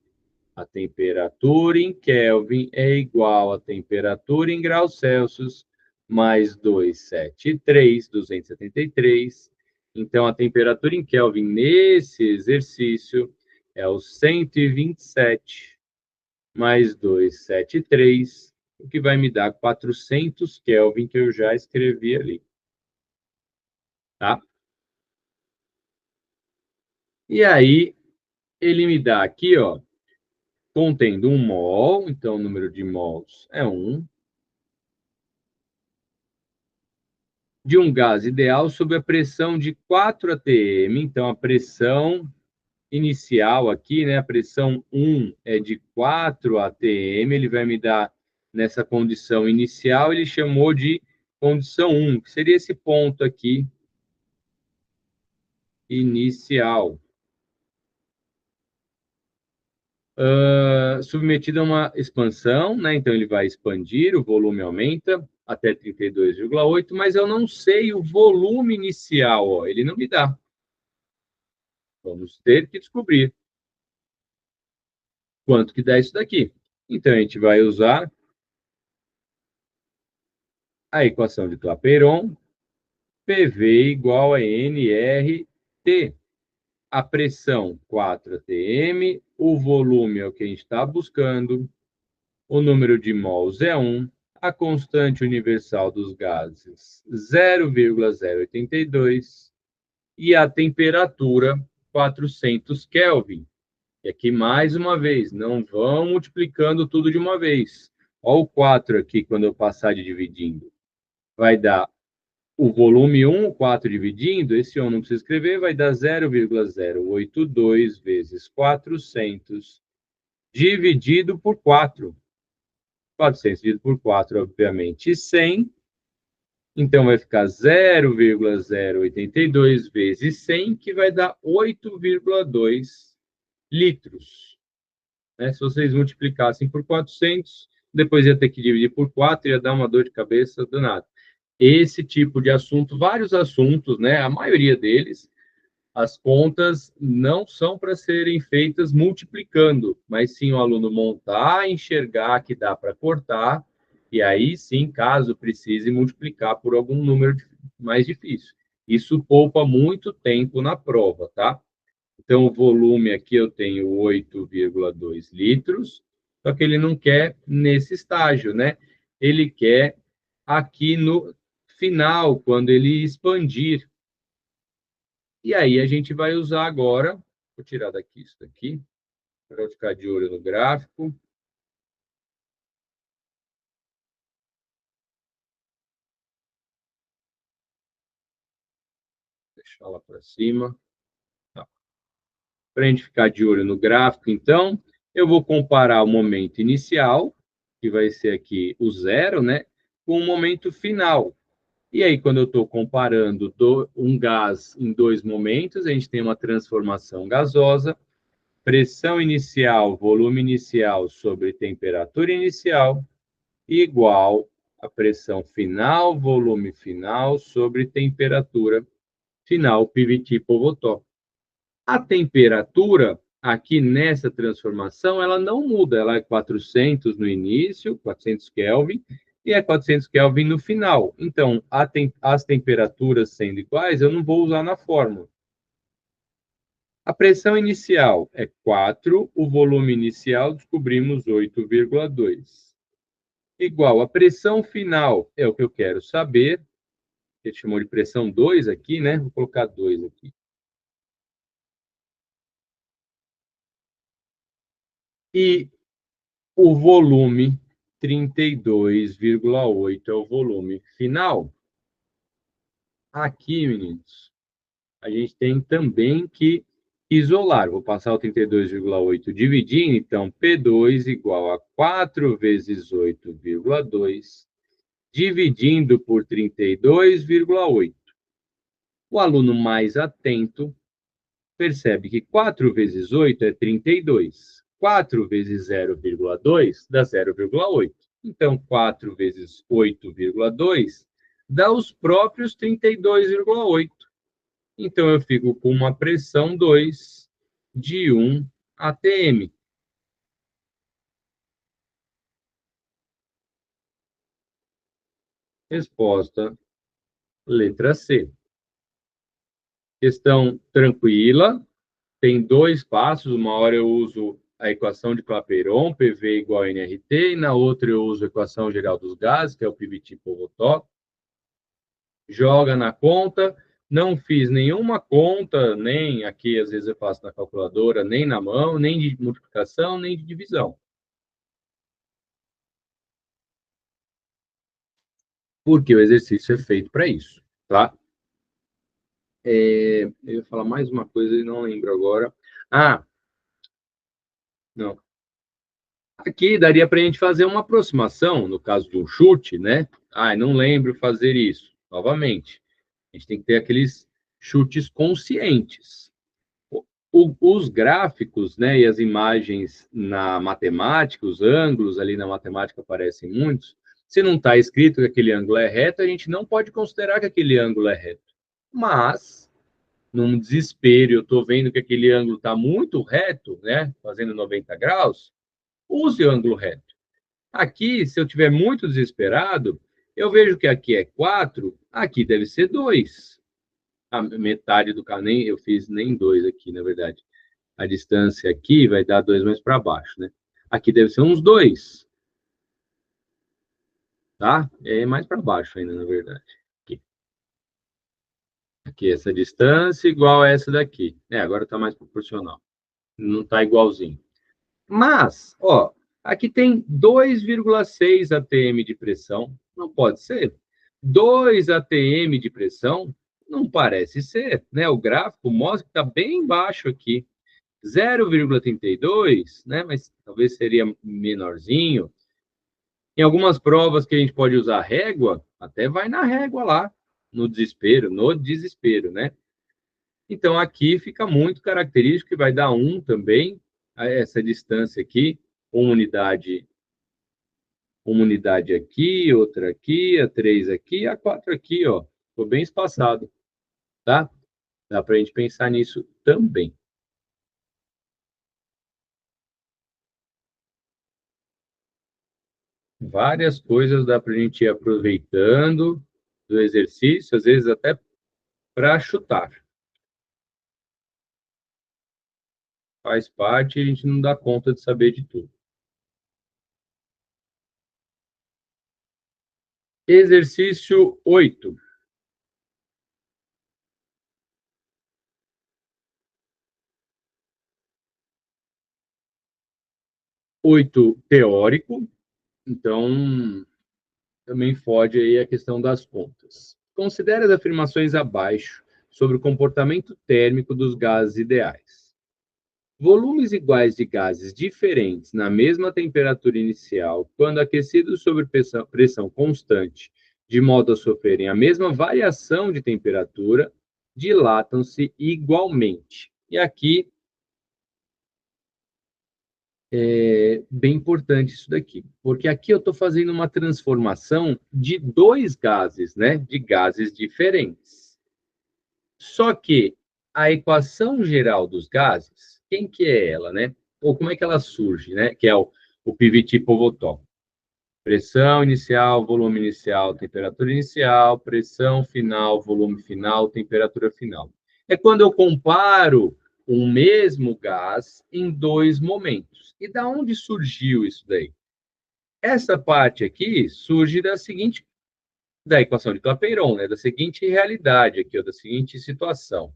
A temperatura em Kelvin é igual à temperatura em graus Celsius mais 273. Então, a temperatura em Kelvin nesse exercício é o 127 mais 273, o que vai me dar 400 Kelvin, que eu já escrevi ali. Tá? E aí, ele me dá aqui, ó, contendo 1 mol, então o número de mols é 1, de um gás ideal sob a pressão de 4 atm. Então, a pressão inicial aqui, né, a pressão 1 é de 4 atm, ele vai me dar nessa condição inicial, ele chamou de condição 1, que seria esse ponto aqui, inicial. Submetido a uma expansão, né, então ele vai expandir, o volume aumenta até 32,8, mas eu não sei o volume inicial, ó, ele não me dá. Vamos ter que descobrir quanto que dá isso daqui. Então, a gente vai usar a equação de Clapeyron, PV igual a nRT. A pressão, 4 atm, o volume é o que a gente está buscando, o número de mols é 1, a constante universal dos gases, 0,082, e a temperatura, 400 Kelvin. E aqui, mais uma vez, não vão multiplicando tudo de uma vez. Olha o 4 aqui, quando eu passar de dividindo. Vai dar o volume 1, 4 dividindo, esse 1 não precisa escrever, vai dar 0,082 vezes 400 dividido por 4. 400 dividido por 4, obviamente, 100. Então, vai ficar 0,082 vezes 100, que vai dar 8,2 litros. Né? Se vocês multiplicassem por 400, depois ia ter que dividir por 4, ia dar uma dor de cabeça danada. Esse tipo de assunto, vários assuntos, né? A maioria deles, as contas não são para serem feitas multiplicando, mas sim o aluno montar, enxergar que dá para cortar, e aí sim, caso precise, multiplicar por algum número mais difícil. Isso poupa muito tempo na prova, tá? Então, o volume aqui eu tenho 8,2 litros, só que ele não quer nesse estágio, né? Ele quer aqui no final, quando ele expandir. E aí a gente vai usar agora, vou tirar daqui isso daqui, para ficar de olho no gráfico. Deixar lá para cima. Tá. Para a gente ficar de olho no gráfico, então, eu vou comparar o momento inicial, que vai ser aqui o zero, né, com o momento final. E aí, quando eu estou comparando um gás em dois momentos, a gente tem uma transformação gasosa, pressão inicial, volume inicial sobre temperatura inicial, igual a pressão final, volume final sobre temperatura final, PVT por Votó. A temperatura, aqui nessa transformação, ela não muda, ela é 400 no início, 400 Kelvin, e é 400 Kelvin no final. Então, as temperaturas sendo iguais, eu não vou usar na fórmula. A pressão inicial é 4, o volume inicial descobrimos 8,2. Igual a pressão final, é o que eu quero saber. Ele chamou de pressão 2 aqui, né? Vou colocar 2 aqui. E o volume 32,8 é o volume final. Aqui, meninos, a gente tem também que isolar. Vou passar o 32,8 dividindo, então, P2 igual a 4 vezes 8,2, dividindo por 32,8. O aluno mais atento percebe que 4 vezes 8 é 32. 4 vezes 0,2 dá 0,8. Então, 4 vezes 8,2 dá os próprios 32,8. Então, eu fico com uma pressão 2 de 1 atm. Resposta, letra C. Questão tranquila, tem dois passos. Uma hora eu uso a equação de Clapeyron, PV igual a nRT, e na outra eu uso a equação geral dos gases, que é o PVT-Povetov. Joga na conta. Não fiz nenhuma conta, nem aqui, às vezes eu faço na calculadora, nem na mão, nem de multiplicação, nem de divisão. Porque o exercício é feito para isso, tá? Eu ia falar mais uma coisa e não lembro agora. Ah, não. Aqui daria para a gente fazer uma aproximação, no caso de um chute, né? Não lembro fazer isso. Novamente, a gente tem que ter aqueles chutes conscientes. Os gráficos, né, e as imagens na matemática, os ângulos ali na matemática aparecem muitos. Se não está escrito que aquele ângulo é reto, a gente não pode considerar que aquele ângulo é reto. Mas, num desespero, eu estou vendo que aquele ângulo está muito reto, né, fazendo 90 graus, use o ângulo reto. Aqui, se eu estiver muito desesperado, eu vejo que aqui é 4, aqui deve ser 2. A metade do carro, nem eu fiz nem 2 aqui, na verdade. A distância aqui vai dar 2 mais para baixo, né? Aqui deve ser uns 2, tá? É mais para baixo ainda, na verdade. Aqui, essa distância igual a essa daqui. Agora está mais proporcional. Não está igualzinho. Mas, ó, aqui tem 2,6 atm de pressão. Não pode ser. 2 atm de pressão não parece ser, né? O gráfico mostra que está bem baixo aqui. 0,32, né? Mas talvez seria menorzinho. Em algumas provas que a gente pode usar régua, até vai na régua lá, no desespero, né? Então, aqui fica muito característico que vai dar 1 também, essa distância aqui, uma unidade aqui, outra aqui, a 3 aqui, a 4 aqui, ó. Ficou bem espaçado, tá? Dá para a gente pensar nisso também. Várias coisas dá para a gente ir aproveitando do exercício, às vezes até para chutar. Faz parte e a gente não dá conta de saber de tudo. Exercício 8. 8 teórico, então também fode aí a questão das contas. Considere as afirmações abaixo sobre o comportamento térmico dos gases ideais. Volumes iguais de gases diferentes na mesma temperatura inicial, quando aquecidos sob pressão constante, de modo a sofrerem a mesma variação de temperatura, dilatam-se igualmente. E aqui é bem importante isso daqui, porque aqui eu estou fazendo uma transformação de dois gases, né? De gases diferentes. Só que a equação geral dos gases, quem que é ela, né? Ou como é que ela surge, né? Que é o PVT-Povetov. Pressão inicial, volume inicial, temperatura inicial, pressão final, volume final, temperatura final. É quando eu comparo um mesmo gás em dois momentos. E da onde surgiu isso daí? Essa parte aqui surge da equação de Clapeyron, né? Da seguinte realidade aqui, ó, da seguinte situação.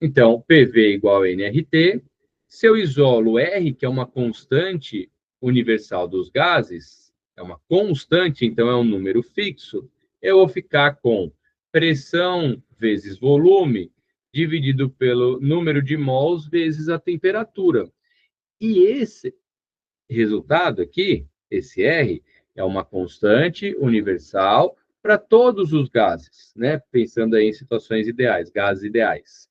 Então, PV igual a nRT, Se eu isolo R, que é uma constante universal dos gases, é uma constante, então é um número fixo, eu vou ficar com pressão vezes volume dividido pelo número de mols vezes a temperatura. E esse resultado aqui, esse R, é uma constante universal para todos os gases, né? Pensando aí em situações ideais, gases ideais.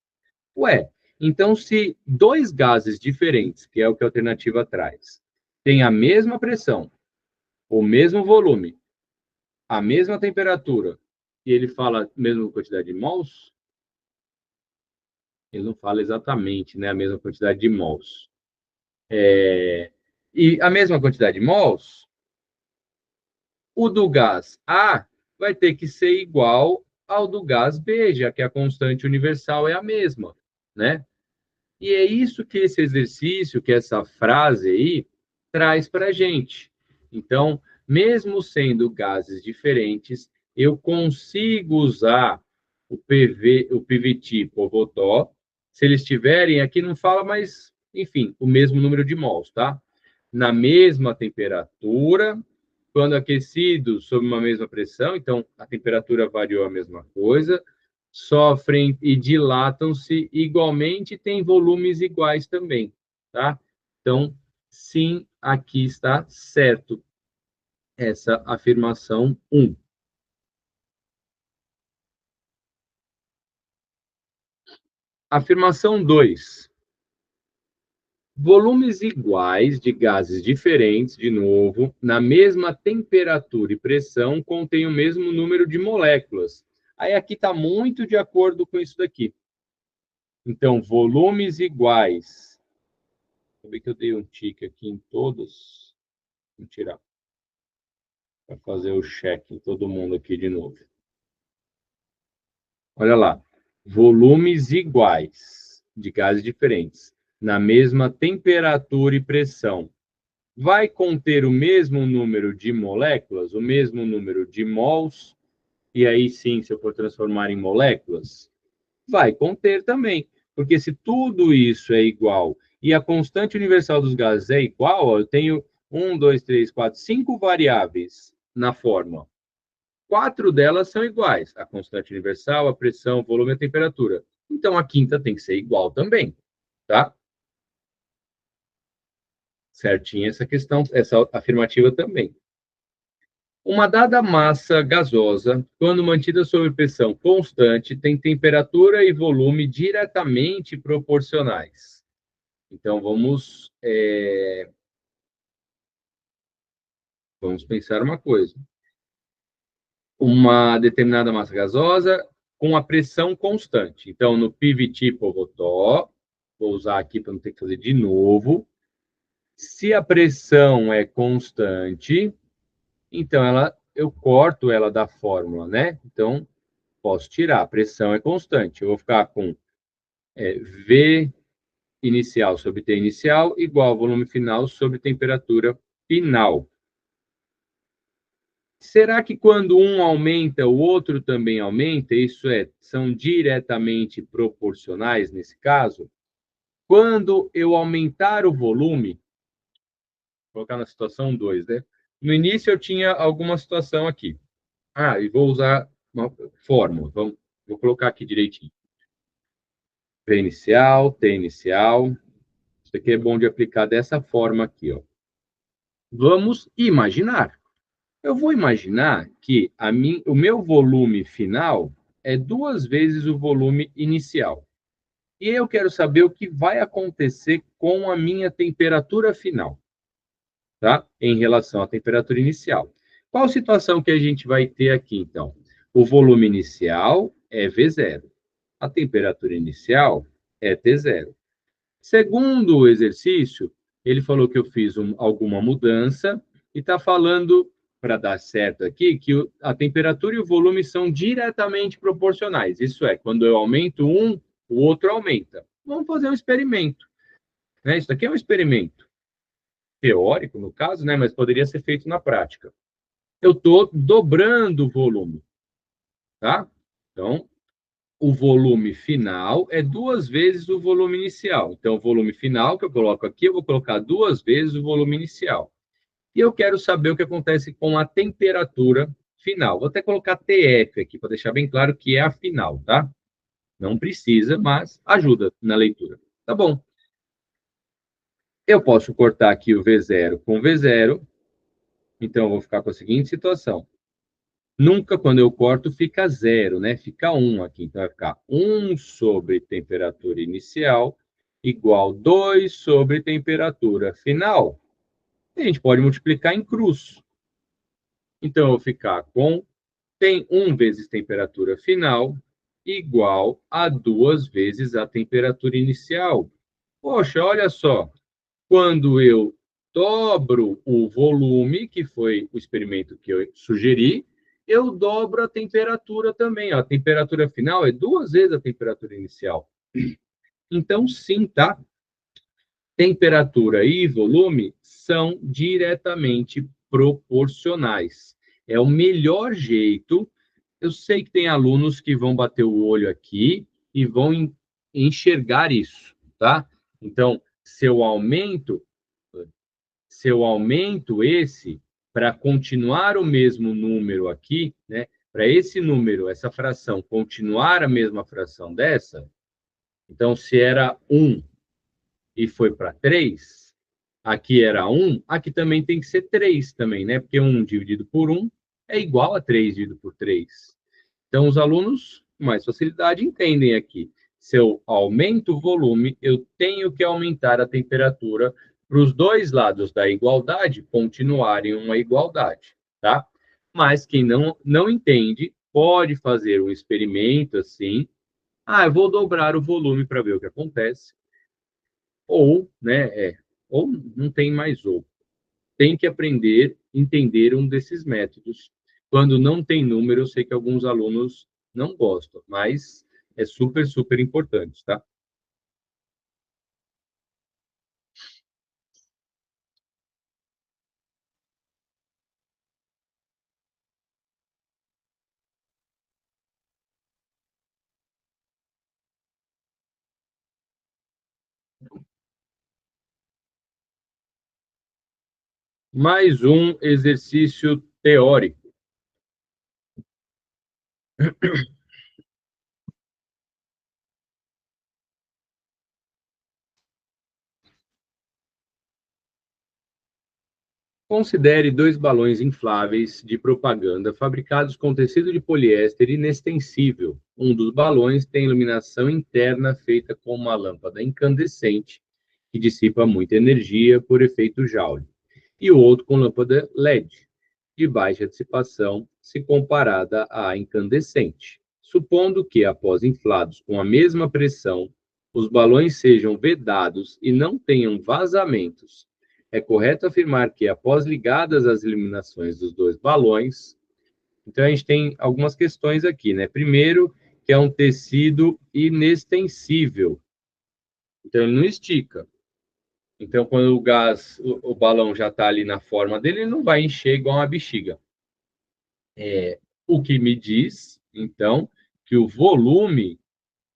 Ué, então se dois gases diferentes, que é o que a alternativa traz, têm a mesma pressão, o mesmo volume, a mesma temperatura, e ele fala a mesma quantidade de mols, ele não fala exatamente, né, a mesma quantidade de mols. E a mesma quantidade de mols, o do gás A vai ter que ser igual ao do gás B, já que a constante universal é a mesma, né? E é isso que esse exercício, que essa frase aí, traz para a gente. Então, mesmo sendo gases diferentes, eu consigo usar o PVT Povotó, se eles tiverem, aqui não fala, mas, enfim, o mesmo número de mols, tá? Na mesma temperatura, quando aquecidos sob uma mesma pressão, então a temperatura variou a mesma coisa, sofrem e dilatam-se igualmente, têm volumes iguais também, tá? Então, sim, aqui está certo essa afirmação 1. Afirmação 2. Volumes iguais de gases diferentes, de novo, na mesma temperatura e pressão, contêm o mesmo número de moléculas. Aí aqui está muito de acordo com isso daqui. Então, volumes iguais. Vou ver que eu dei um tique aqui em todos. Vou tirar. Para fazer o check em todo mundo aqui de novo. Olha lá. Volumes iguais de gases diferentes, na mesma temperatura e pressão, vai conter o mesmo número de moléculas, o mesmo número de mols, e aí sim, se eu for transformar em moléculas, vai conter também. Porque se tudo isso é igual e a constante universal dos gases é igual, ó, eu tenho 1, 2, 3, 4, 5 variáveis na fórmula. 4 delas são iguais, a constante universal, a pressão, o volume e a temperatura. Então, a quinta tem que ser igual também, tá? Certinha essa questão, essa afirmativa também. Uma dada massa gasosa, quando mantida sob pressão constante, tem temperatura e volume diretamente proporcionais. Então, vamos pensar uma coisa. Uma determinada massa gasosa com a pressão constante. Então, no PVT Povotó, vou usar aqui para não ter que fazer de novo. Se a pressão é constante, então eu corto ela da fórmula, né? Então, posso tirar. A pressão é constante. Eu vou ficar com V inicial sobre T inicial igual ao volume final sobre temperatura final. Será que quando um aumenta, o outro também aumenta? Isso é, são diretamente proporcionais nesse caso? Quando eu aumentar o volume, vou colocar na situação 2, né? No início eu tinha alguma situação aqui. Ah, e vou usar uma fórmula. Vou colocar aqui direitinho. P inicial, T inicial. Isso aqui é bom de aplicar dessa forma aqui, ó. Vamos imaginar. Eu vou imaginar que o meu volume final é 2 vezes o volume inicial. E eu quero saber o que vai acontecer com a minha temperatura final, tá? Em relação à temperatura inicial. Qual situação que a gente vai ter aqui, então? O volume inicial é V0. A temperatura inicial é T0. Segundo o exercício, ele falou que eu fiz alguma mudança e está falando, para dar certo aqui, que a temperatura e o volume são diretamente proporcionais. Isso é, quando eu aumento um, o outro aumenta. Vamos fazer um experimento. Né? Isso aqui é um experimento teórico, no caso, né? Mas poderia ser feito na prática. Eu estou dobrando o volume. Tá? Então, o volume final é 2 vezes o volume inicial. Então, o volume final que eu coloco aqui, eu vou colocar 2 vezes o volume inicial. E eu quero saber o que acontece com a temperatura final. Vou até colocar TF aqui, para deixar bem claro que é a final, tá? Não precisa, mas ajuda na leitura. Tá bom. Eu posso cortar aqui o V0 com V0. Então, eu vou ficar com a seguinte situação. Nunca, quando eu corto, fica 0, né? Fica 1 aqui. Então, vai ficar 1 sobre temperatura inicial igual 2 sobre temperatura final. E a gente pode multiplicar em cruz. Então, eu vou ficar com tem 1 vezes temperatura final igual a 2 vezes a temperatura inicial. Poxa, olha só. Quando eu dobro o volume, que foi o experimento que eu sugeri, eu dobro a temperatura também. A temperatura final é 2 vezes a temperatura inicial. Então, sim, tá? Temperatura e volume são diretamente proporcionais. É o melhor jeito. Eu sei que tem alunos que vão bater o olho aqui e vão enxergar isso, tá? Então, se eu aumento esse para continuar o mesmo número aqui, né? Para esse número, essa fração, continuar a mesma fração dessa, então, se era 1 e foi para 3, aqui era 1, aqui também tem que ser 3 também, né? Porque 1 dividido por 1 é igual a 3 dividido por 3. Então, os alunos com mais facilidade entendem aqui. Se eu aumento o volume, eu tenho que aumentar a temperatura para os dois lados da igualdade continuarem uma igualdade, tá? Mas quem não entende, pode fazer um experimento assim. Ah, eu vou dobrar o volume para ver o que acontece. Ou, né, ou não tem mais ou. Tem que aprender, entender um desses métodos. Quando não tem número, eu sei que alguns alunos não gostam, mas é super, super importante, tá? Mais um exercício teórico. Considere 2 balões infláveis de propaganda fabricados com tecido de poliéster inextensível. Um dos balões tem iluminação interna feita com uma lâmpada incandescente que dissipa muita energia por efeito Joule, e o outro com lâmpada LED, de baixa dissipação se comparada à incandescente. Supondo que, após inflados com a mesma pressão, os balões sejam vedados e não tenham vazamentos, é correto afirmar que, após ligadas as iluminações dos dois balões, então a gente tem algumas questões aqui, né? Primeiro, que é um tecido inextensível, então ele não estica. Então, quando o gás, o balão já está ali na forma dele, ele não vai encher igual uma bexiga. O que me diz, então, que o volume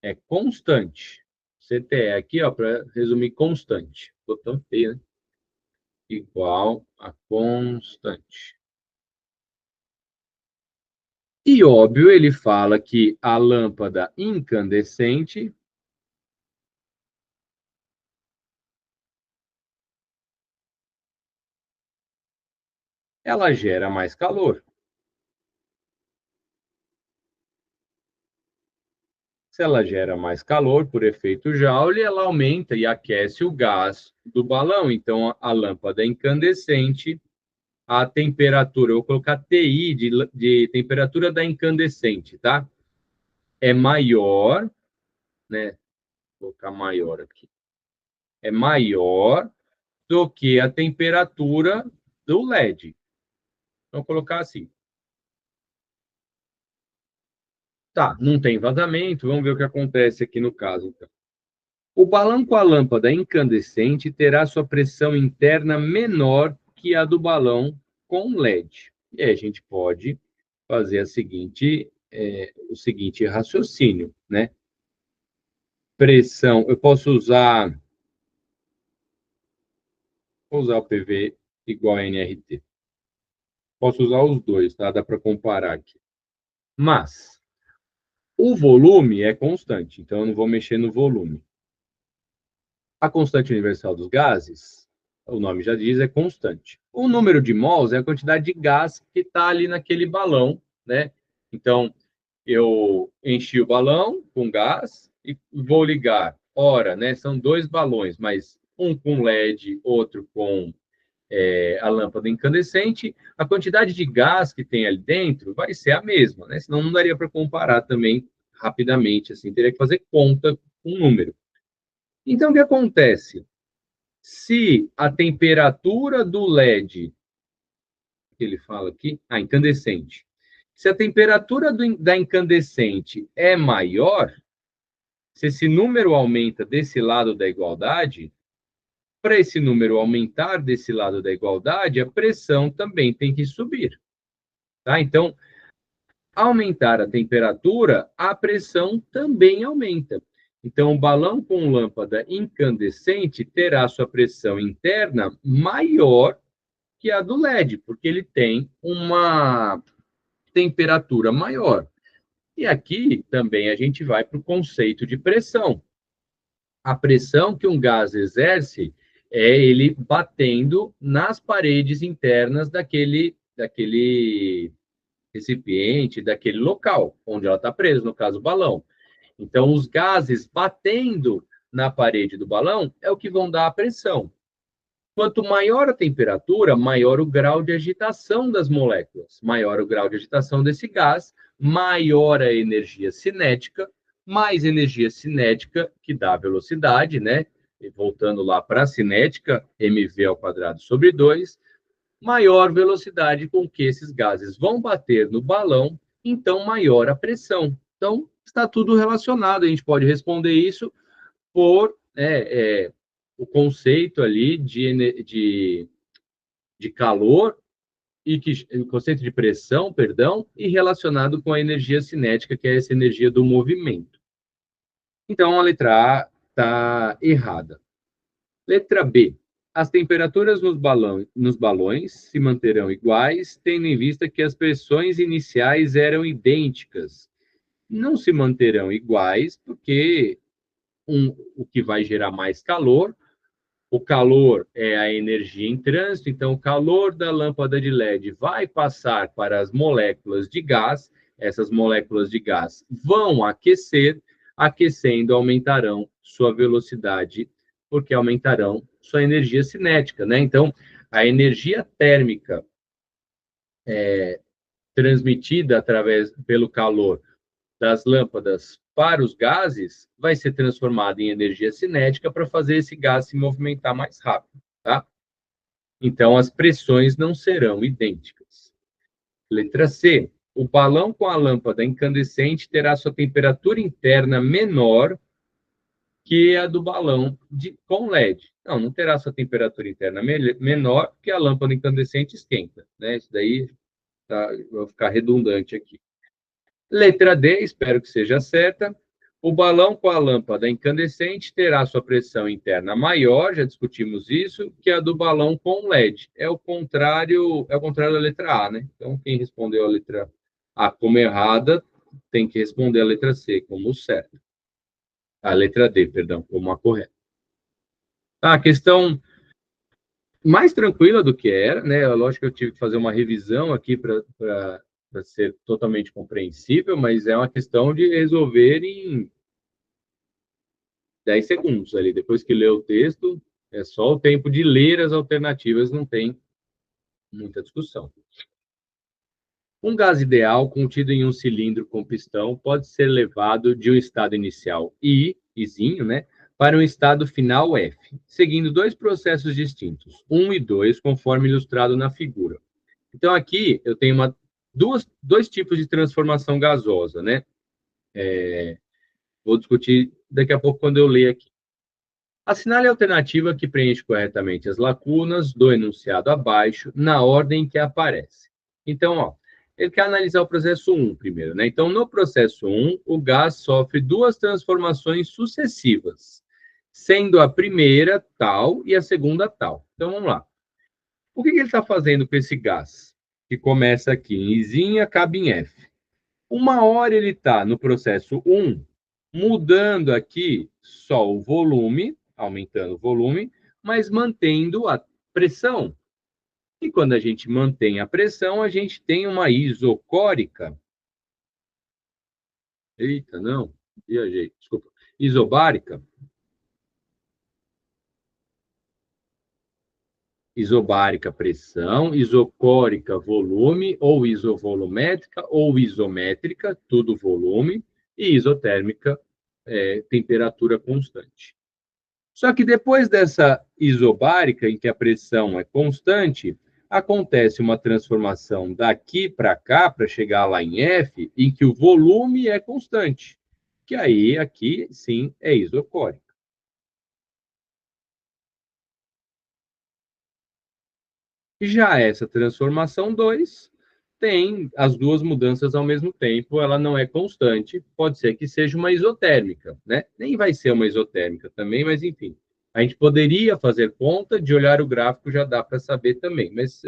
é constante. CTE aqui, ó, para resumir, constante. Ficou tão feio, né? Igual a constante. E, óbvio, ele fala que a lâmpada incandescente ela gera mais calor. Se ela gera mais calor por efeito Joule, ela aumenta e aquece o gás do balão. Então, a lâmpada incandescente, a temperatura, eu vou colocar TI de temperatura da incandescente, tá? É maior, né? Vou colocar maior aqui. É maior do que a temperatura do LED. Então, vou colocar assim. Tá, não tem vazamento, vamos ver o que acontece aqui no caso, então. O balão com a lâmpada incandescente terá sua pressão interna menor que a do balão com LED. E aí a gente pode fazer o seguinte raciocínio, né? Pressão, eu posso usar... Vou usar o PV igual a nRT. Posso usar os dois, tá? Dá para comparar aqui. Mas o volume é constante, então eu não vou mexer no volume. A constante universal dos gases, o nome já diz, é constante. O número de mols é a quantidade de gás que está ali naquele balão, né? Então, eu enchi o balão com gás e vou ligar. Ora, né? São dois balões, mas um com LED, outro com a lâmpada incandescente. A quantidade de gás que tem ali dentro vai ser a mesma, né? Senão não daria para comparar também rapidamente, assim, teria que fazer conta com um número. Então, o que acontece? Se a temperatura do LED, que ele fala aqui, incandescente, se a temperatura da incandescente é maior, se esse número aumenta desse lado da igualdade, para esse número aumentar desse lado da igualdade, a pressão também tem que subir. Tá? Então, aumentar a temperatura, a pressão também aumenta. Então, o balão com lâmpada incandescente terá sua pressão interna maior que a do LED, porque ele tem uma temperatura maior. E aqui também a gente vai para o conceito de pressão. A pressão que um gás exerce é ele batendo nas paredes internas daquele recipiente, daquele local onde ela está presa, no caso, o balão. Então, os gases batendo na parede do balão é o que vão dar a pressão. Quanto maior a temperatura, maior o grau de agitação das moléculas. Maior o grau de agitação desse gás, maior a energia cinética, mais energia cinética, que dá velocidade, né? E voltando lá para a cinética, mv²/2, maior velocidade com que esses gases vão bater no balão, então maior a pressão. Então, está tudo relacionado. A gente pode responder isso por o conceito ali de calor e o conceito de pressão, perdão, e relacionado com a energia cinética, que é essa energia do movimento. Então, a letra A está errada. Letra B. As temperaturas nos balões se manterão iguais, tendo em vista que as pressões iniciais eram idênticas. Não se manterão iguais, porque o que vai gerar mais calor. O calor é a energia em trânsito, então o calor da lâmpada de LED vai passar para as moléculas de gás, essas moléculas de gás vão aquecer, aquecendo aumentarão sua velocidade, porque aumentarão sua energia cinética, né? Então, a energia térmica transmitida pelo calor das lâmpadas para os gases vai ser transformada em energia cinética para fazer esse gás se movimentar mais rápido, tá? Então, as pressões não serão idênticas. Letra C. O balão com a lâmpada incandescente terá sua temperatura interna menor que a do balão com LED. Não terá sua temperatura interna menor, porque a lâmpada incandescente esquenta, né? Isso daí vou ficar redundante aqui. Letra D, espero que seja certa. O balão com a lâmpada incandescente terá sua pressão interna maior, já discutimos isso, que a do balão com LED. É o contrário da letra A, né? Então, quem respondeu a letra A como errada, tem que responder a letra C como certa. A letra D, perdão, como a correta. A questão mais tranquila do que era, né? Lógico que eu tive que fazer uma revisão aqui para ser totalmente compreensível, mas é uma questão de resolver em 10 segundos ali. Depois que lê o texto, é só o tempo de ler as alternativas, não tem muita discussão. Um gás ideal contido em um cilindro com pistão pode ser levado de um estado inicial Izinho, né, para um estado final F, seguindo dois processos distintos, 1 e 2, conforme ilustrado na figura. Então, aqui eu tenho dois tipos de transformação gasosa, né? Vou discutir daqui a pouco quando eu ler aqui. Assinale a alternativa que preenche corretamente as lacunas do enunciado abaixo, na ordem que aparece. Então, ele quer analisar o processo 1 primeiro, né? Então, no processo 1, o gás sofre duas transformações sucessivas, sendo a primeira tal e a segunda tal. Então, vamos lá. O que ele está fazendo com esse gás? Que começa aqui em Izinha, acaba em F. Uma hora ele está no processo 1, mudando aqui só o volume, aumentando o volume, mas mantendo a pressão. E quando a gente mantém a pressão, a gente tem uma isocórica. Eita, não, viajei, desculpa. Isobárica. Isobárica, pressão. Isocórica, volume, ou isovolumétrica, ou isométrica, tudo volume. E isotérmica, temperatura constante. Só que depois dessa isobárica, em que a pressão é constante, acontece uma transformação daqui para cá, para chegar lá em F, em que o volume é constante, que aí, aqui, sim, é isocórica. Já essa transformação 2 tem as duas mudanças ao mesmo tempo, ela não é constante, pode ser que seja uma isotérmica, né? Nem vai ser uma isotérmica também, mas enfim. A gente poderia fazer conta, de olhar o gráfico já dá para saber também, mas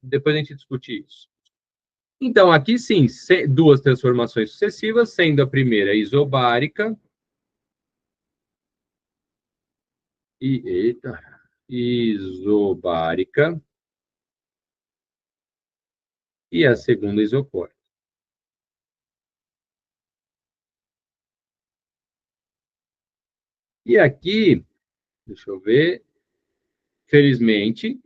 depois a gente discute isso. Então, aqui sim, duas transformações sucessivas, sendo a primeira isobárica, isobárica, e a segunda isocórica. E aqui, deixa eu ver, felizmente,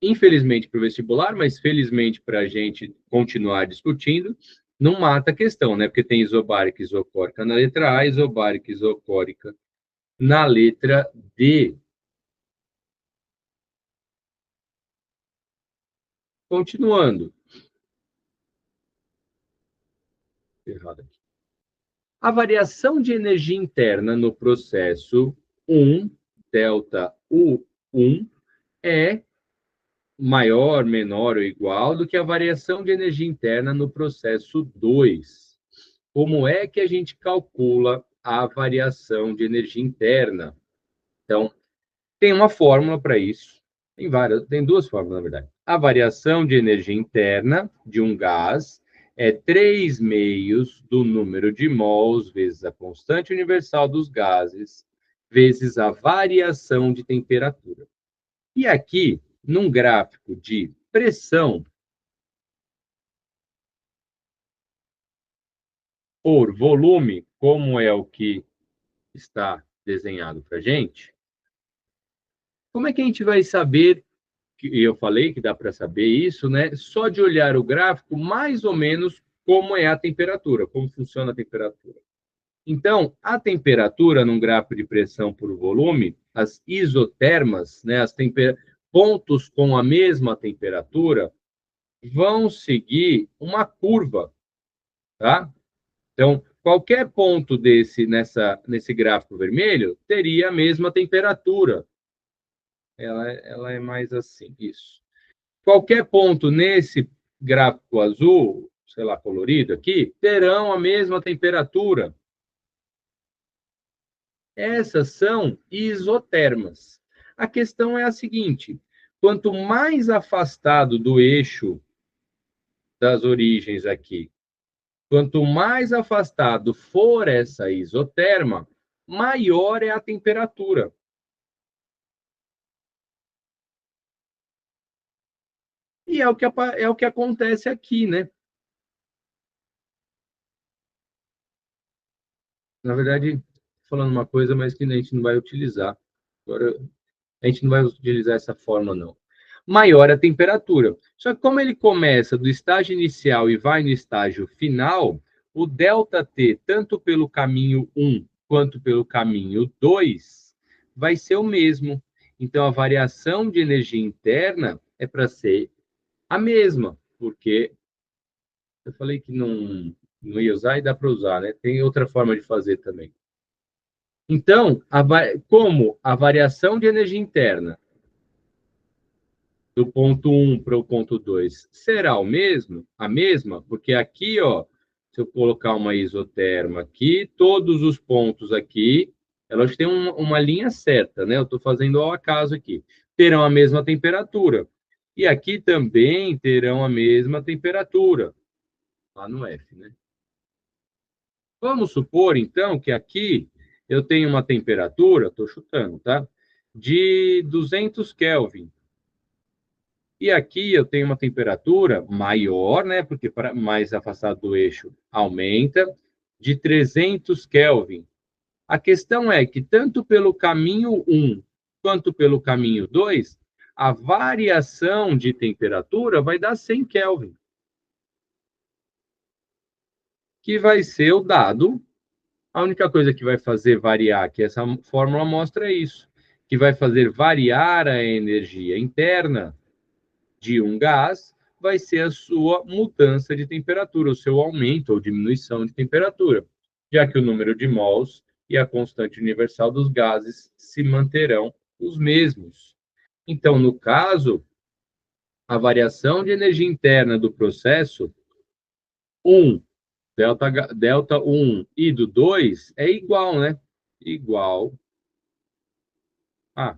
infelizmente para o vestibular, mas felizmente para a gente continuar discutindo, não mata a questão, né? Porque tem isobárica e isocórica na letra A, isobárica e isocórica na letra D. Continuando. Errado aqui. A variação de energia interna no processo 1, delta U1, é maior, menor ou igual do que a variação de energia interna no processo 2. Como é que a gente calcula a variação de energia interna? Então, tem uma fórmula para isso. Tem duas fórmulas, na verdade. A variação de energia interna de um gás é 3 meios do número de mols vezes a constante universal dos gases vezes a variação de temperatura. E aqui, num gráfico de pressão por volume, como é o que está desenhado para a gente, como é que a gente vai saber, e eu falei que dá para saber isso, né? Só de olhar o gráfico, mais ou menos como é a temperatura, como funciona a temperatura. Então, a temperatura num gráfico de pressão por volume, as isotermas, né, pontos com a mesma temperatura, vão seguir uma curva, tá? Então, qualquer ponto nesse gráfico vermelho teria a mesma temperatura. Ela é mais assim, isso. Qualquer ponto nesse gráfico azul, sei lá, colorido aqui, terão a mesma temperatura. Essas são isotermas. A questão é a seguinte: quanto mais afastado do eixo das origens aqui, quanto mais afastado for essa isoterma, maior é a temperatura. E é o que acontece aqui, né? Na verdade, falando uma coisa, mas que a gente não vai utilizar. Agora, a gente não vai utilizar essa forma, não. Maior a temperatura. Só que como ele começa do estágio inicial e vai no estágio final, o ΔT, tanto pelo caminho 1 quanto pelo caminho 2, vai ser o mesmo. Então, a variação de energia interna é para ser a mesma, porque eu falei que não ia usar e dá para usar, né? Tem outra forma de fazer também. Então, como a variação de energia interna do ponto 1 para o ponto 2 será o mesmo, a mesma, porque aqui, ó, se eu colocar uma isoterma aqui, todos os pontos aqui, elas têm uma linha certa, né? Eu estou fazendo ao acaso aqui. Terão a mesma temperatura. E aqui também terão a mesma temperatura, lá no F, né? Vamos supor, então, que aqui eu tenho uma temperatura, estou chutando, tá? De 200 Kelvin. E aqui eu tenho uma temperatura maior, né? Porque para mais afastado do eixo aumenta, de 300 Kelvin. A questão é que tanto pelo caminho 1 quanto pelo caminho 2, a variação de temperatura vai dar 100 Kelvin, que vai ser o dado. A única coisa que vai fazer variar, que essa fórmula mostra isso, que vai fazer variar a energia interna de um gás vai ser a sua mudança de temperatura, o seu aumento ou diminuição de temperatura, já que o número de mols e a constante universal dos gases se manterão os mesmos. Então, no caso, a variação de energia interna do processo 1, delta 1 e do 2 é igual, né? Igual a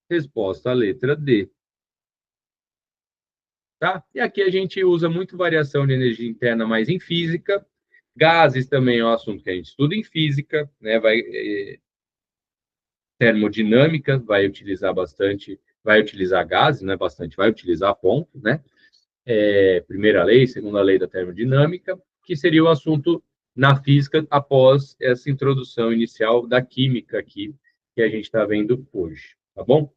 resposta à letra D. Tá? E aqui a gente usa muito variação de energia interna mais em física. Gases também é um assunto que a gente estuda em física, né? Termodinâmica vai utilizar bastante, vai utilizar gases, não é bastante, vai utilizar ponto, né? Primeira lei, segunda lei da termodinâmica, que seria o assunto na física após essa introdução inicial da química aqui que a gente está vendo hoje, tá bom?